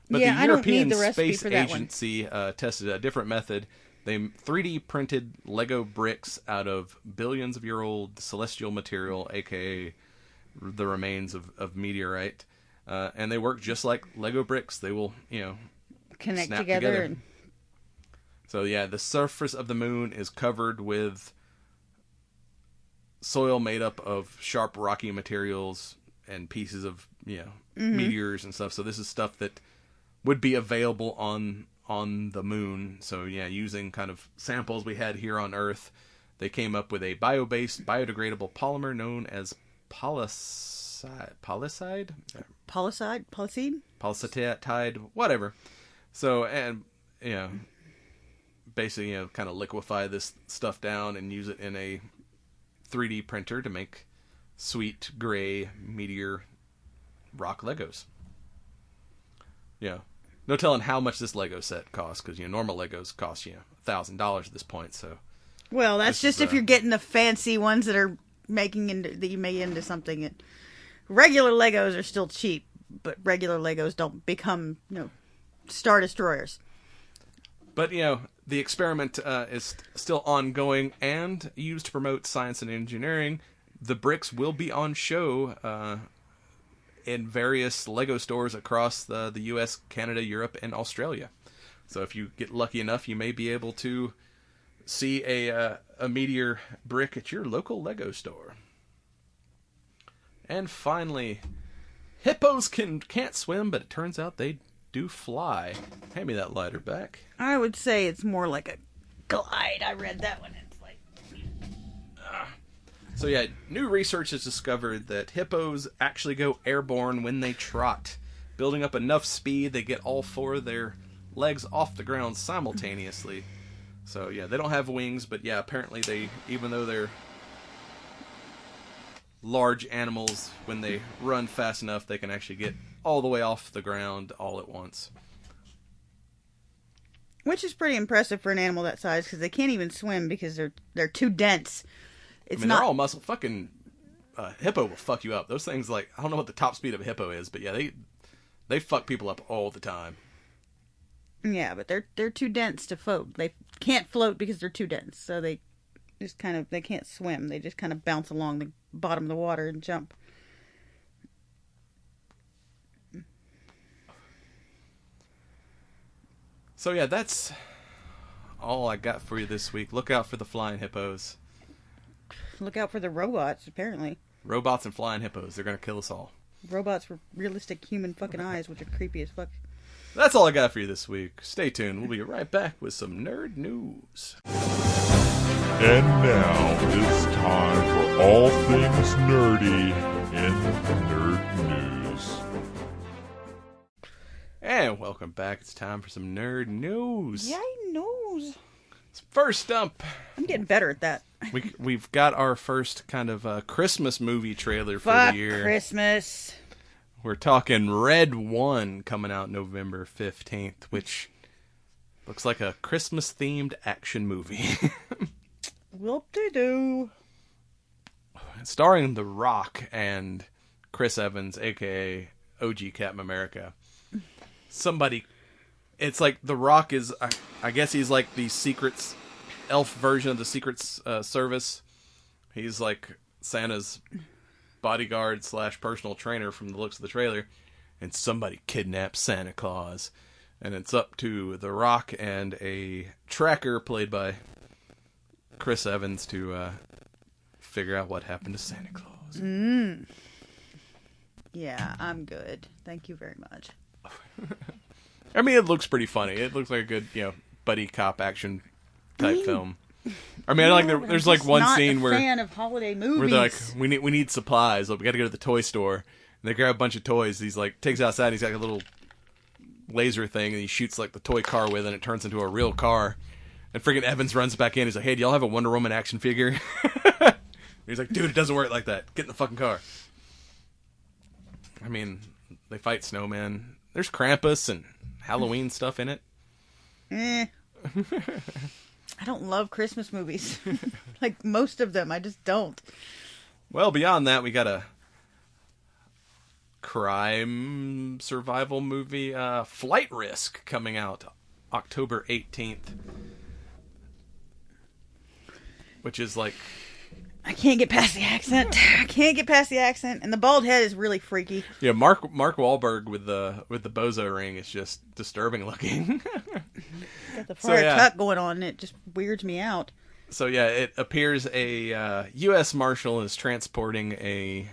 But yeah, the European Space Agency tested a different method. They 3D printed Lego bricks out of billions-of-year-old celestial material, aka the remains of meteorite, and they work just like Lego bricks. They will, connect together. So yeah, the surface of the moon is covered with soil made up of sharp rocky materials and pieces of meteors and stuff. So this is stuff that would be available on the moon. So yeah, using kind of samples we had here on Earth, they came up with a bio-based biodegradable polymer known as polycide, whatever. So, and basically kind of liquefy this stuff down and use it in a 3D printer to make sweet gray meteor rock Legos. Yeah. No telling how much this Lego set costs, because normal Legos cost $1,000 at this point. So, well, that's just if you're getting the fancy ones that are that you make into something. Regular Legos are still cheap, but regular Legos don't become Star Destroyers. But the experiment is still ongoing and used to promote science and engineering. The bricks will be on show in various Lego stores across the U.S., Canada, Europe, and Australia. So if you get lucky enough, you may be able to see a meteor brick at your local Lego store. And finally, hippos can't swim, but it turns out they do fly. Hand me that lighter back. I would say it's more like a glide. I read that one. It's like... So yeah, new research has discovered that hippos actually go airborne when they trot. Building up enough speed, they get all four of their legs off the ground simultaneously. So yeah, they don't have wings, but yeah, apparently even though they're large animals, when they run fast enough, they can actually get all the way off the ground all at once. Which is pretty impressive for an animal that size, because they can't even swim because they're too dense. They're all muscle. Fucking hippo will fuck you up. Those things, I don't know what the top speed of a hippo is, but yeah, they fuck people up all the time. Yeah, but they're too dense to float. They can't float because they're too dense. So they just they can't swim. They just kind of bounce along the bottom of the water and jump. So yeah, that's all I got for you this week. Look out for the flying hippos. Look out for the robots, apparently. Robots and flying hippos. They're going to kill us all. Robots with realistic human fucking eyes, which are creepy as fuck. That's all I got for you this week. Stay tuned. We'll be right back with some nerd news. And now it's time for all things nerdy in nerd news. And welcome back. It's time for some nerd news. Yay, news. First up, I'm getting better at that. We've got our first kind of Christmas movie trailer for the year. Christmas. We're talking Red 1 coming out November 15th, which looks like a Christmas-themed action movie. Whoop-de-doo. Starring The Rock and Chris Evans, a.k.a. OG Captain America. It's like The Rock is, I guess he's like the Secrets elf version of the Secrets Service. He's like Santa's bodyguard / personal trainer from the looks of the trailer. And somebody kidnaps Santa Claus. And it's up to The Rock and a tracker played by Chris Evans to figure out what happened to Santa Claus. Yeah, I'm good. Thank you very much. I mean, it looks pretty funny. It looks like a good, buddy cop action type film. I mean, there's like one scene where fan of holiday movies. where they're like, we need supplies. Like, we got to go to the toy store, and they grab a bunch of toys. He's like takes outside. And he's got a little laser thing, and he shoots like the toy car with, and it turns into a real car. And freaking Evans runs back in. He's like, "Hey, do y'all have a Wonder Woman action figure?" He's like, "Dude, it doesn't work like that. Get in the fucking car." I mean, they fight snowmen. There's Krampus and Halloween stuff in it. I don't love Christmas movies. Like most of them, I just don't. Well, beyond that, we got a crime survival movie, Flight Risk, coming out October 18th. Which is like... I can't get past the accent. And the bald head is really freaky. Yeah, Mark Wahlberg with the bozo ring is just disturbing looking. Got the Friar Tuck going on, and it just weirds me out. So yeah, it appears a U.S. Marshal is transporting a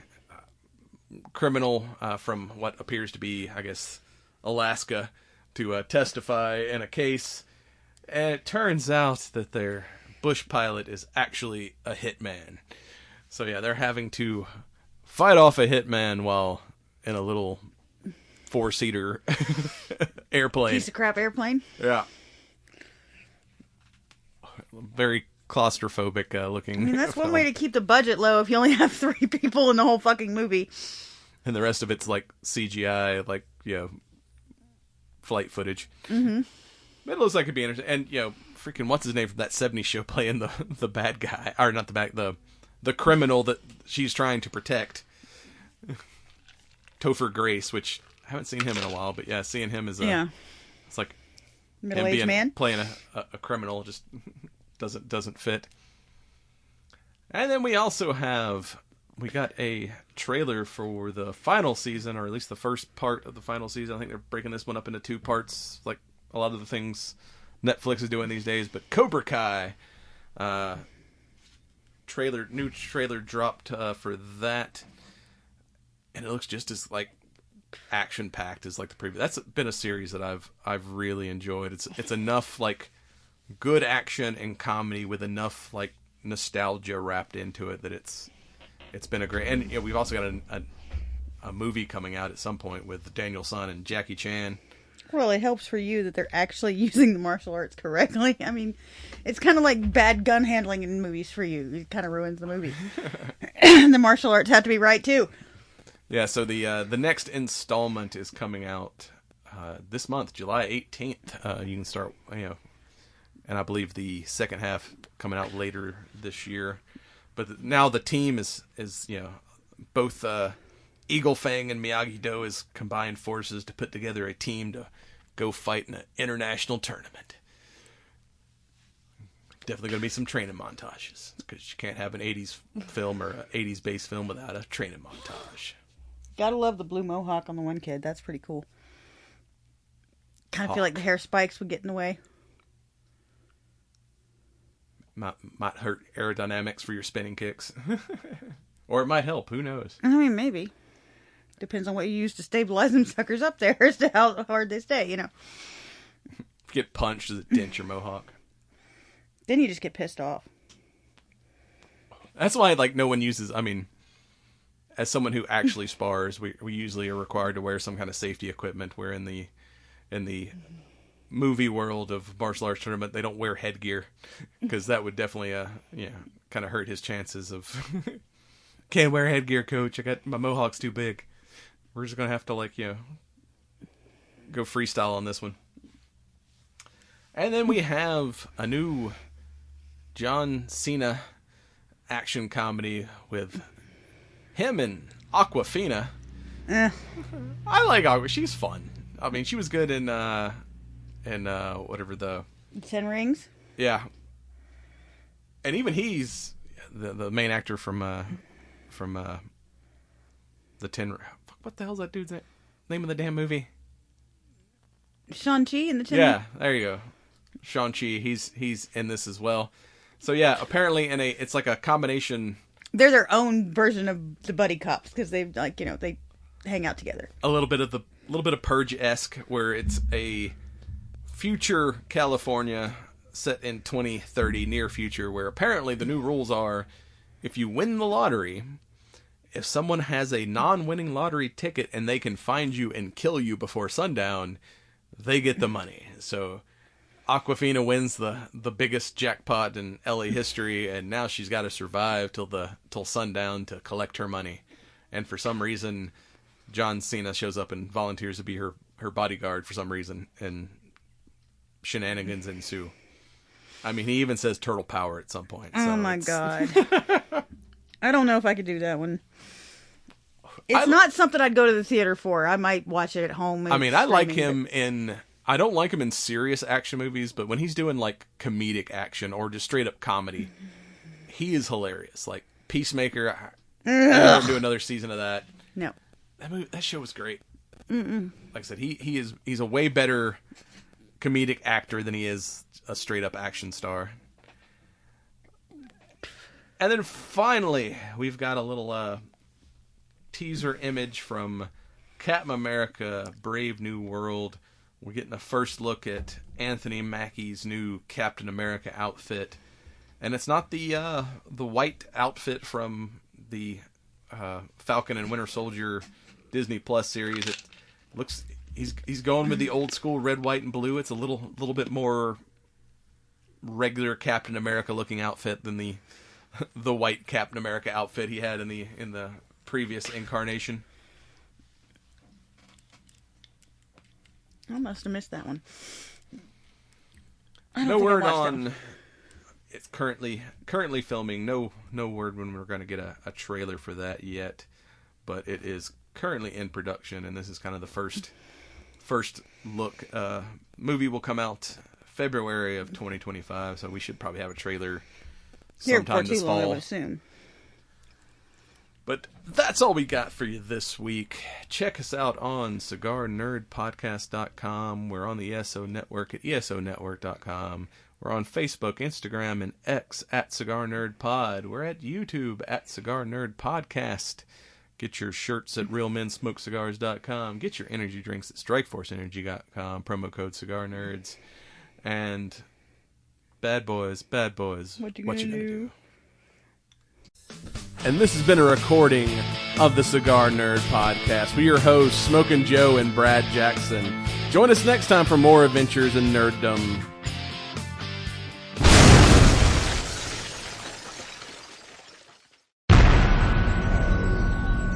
criminal from what appears to be, I guess, Alaska to testify in a case. And it turns out that their bush pilot is actually a hitman. So yeah, they're having to fight off a hitman while in a little 4-seater airplane. Piece of crap airplane? Yeah. Very claustrophobic looking. I mean, that's one way to keep the budget low if you only have 3 people in the whole fucking movie. And the rest of it's like CGI, like, flight footage. Mm-hmm. It looks like it'd be interesting. And, freaking, what's his name from that 70s show playing the bad guy? Or not the criminal that she's trying to protect. Topher Grace, which I haven't seen him in a while, but yeah, seeing him as it's like middle-aged man playing a criminal just doesn't fit. And then we also got a trailer for the final season, or at least the first part of the final season. I think they're breaking this one up into 2 parts, like a lot of the things Netflix is doing these days. But Cobra Kai, new trailer dropped for that, and it looks just as like action packed as like the previous. That's been a series that I've really enjoyed. It's enough like good action and comedy with enough like nostalgia wrapped into it that it's been a great. And we've also got a movie coming out at some point with Daniel San and Jackie Chan. Well, it helps for you that they're actually using the martial arts correctly. I mean, it's kind of like bad gun handling in movies for you. It kind of ruins the movie. The martial arts have to be right, too. Yeah, so the next installment is coming out this month, July 18th. You can start, and I believe the second half coming out later this year. But now the team is both Eagle Fang and Miyagi-Do is combined forces to put together a team to go fight in an international tournament. Definitely going to be some training montages, because you can't have an 80s film or an 80s based film without a training montage. Gotta love the blue mohawk on the one kid. That's pretty cool. Kind of feel like the hair spikes would get in the way. Might hurt aerodynamics for your spinning kicks. Or it might help. Who knows? I mean, maybe. Depends on what you use to stabilize them suckers up there as to how hard they stay, If you get punched, does it dent your mohawk? Then you just get pissed off. That's why, no one uses... I mean, as someone who actually spars, we usually are required to wear some kind of safety equipment, where in the movie world of martial arts tournament, they don't wear headgear, because that would definitely, kind of hurt his chances of... Can't wear headgear, coach. My mohawk's too big. We're just going to have to, go freestyle on this one. And then we have a new John Cena action comedy with him and Aquafina. I like Aqua. She's fun. I mean, she was good in whatever the... 10 Rings? Yeah. And even he's the main actor from the 10... What the hell's that dude's name of the damn movie? Shang-Chi in the 10 Yeah, there you go. Shang-Chi, he's in this as well. So yeah, apparently it's like a combination They're their own version of the buddy cops because they they hang out together. A little bit of Purge-esque, where it's a future California set in 2030, near future, where apparently the new rules are, if you win the lottery, if someone has a non-winning lottery ticket and they can find you and kill you before sundown, they get the money. So Awkwafina wins the biggest jackpot in LA history, and now she's got to survive till sundown to collect her money. And for some reason, John Cena shows up and volunteers to be her bodyguard for some reason, and shenanigans ensue. I mean, he even says turtle power at some point. Oh my God. I don't know if I could do that one. It's not something I'd go to the theater for. I might watch it at home. I mean, I like him in... I don't like him in serious action movies, but when he's doing like comedic action or just straight up comedy, he is hilarious. Like Peacemaker, I never do another season of that. No. That show was great. Like I said, he's a way better comedic actor than he is a straight up action star. And then finally, we've got a little teaser image from Captain America: Brave New World. We're getting a first look at Anthony Mackie's new Captain America outfit, and it's not the white outfit from the Falcon and Winter Soldier Disney Plus series. It looks he's going with the old school red, white, and blue. It's a little bit more regular Captain America looking outfit than the white Captain America outfit he had in the previous incarnation. I must have missed that one. No word on. It's currently filming. No word when we're going to get a trailer for that yet, but it is currently in production, and this is kind of the first look. Movie will come out February of 2025, so we should probably have a trailer sometime this fall. I would assume. But that's all we got for you this week. Check us out on cigarnerdpodcast.com. We're on the ESO Network at esonetwork.com. We're on Facebook, Instagram, and X at Cigar Nerd Pod. We're at YouTube at Cigar Nerd Podcast. Get your shirts at realmensmokecigars.com. Get your energy drinks at strikeforceenergy.com. Promo code Cigar Nerds. And bad boys, what you gonna do? And this has been a recording of the Cigar Nerd Podcast. We're your hosts, Smokin' Joe and Brad Jackson. Join us next time for more adventures in nerddom.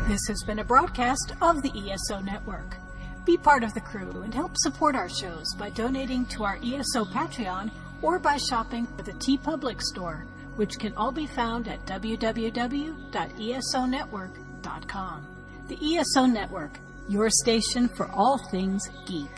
This has been a broadcast of the ESO Network. Be part of the crew and help support our shows by donating to our ESO Patreon or by shopping at the TeePublic store, which can all be found at www.esonetwork.com. The ESO Network, your station for all things geek.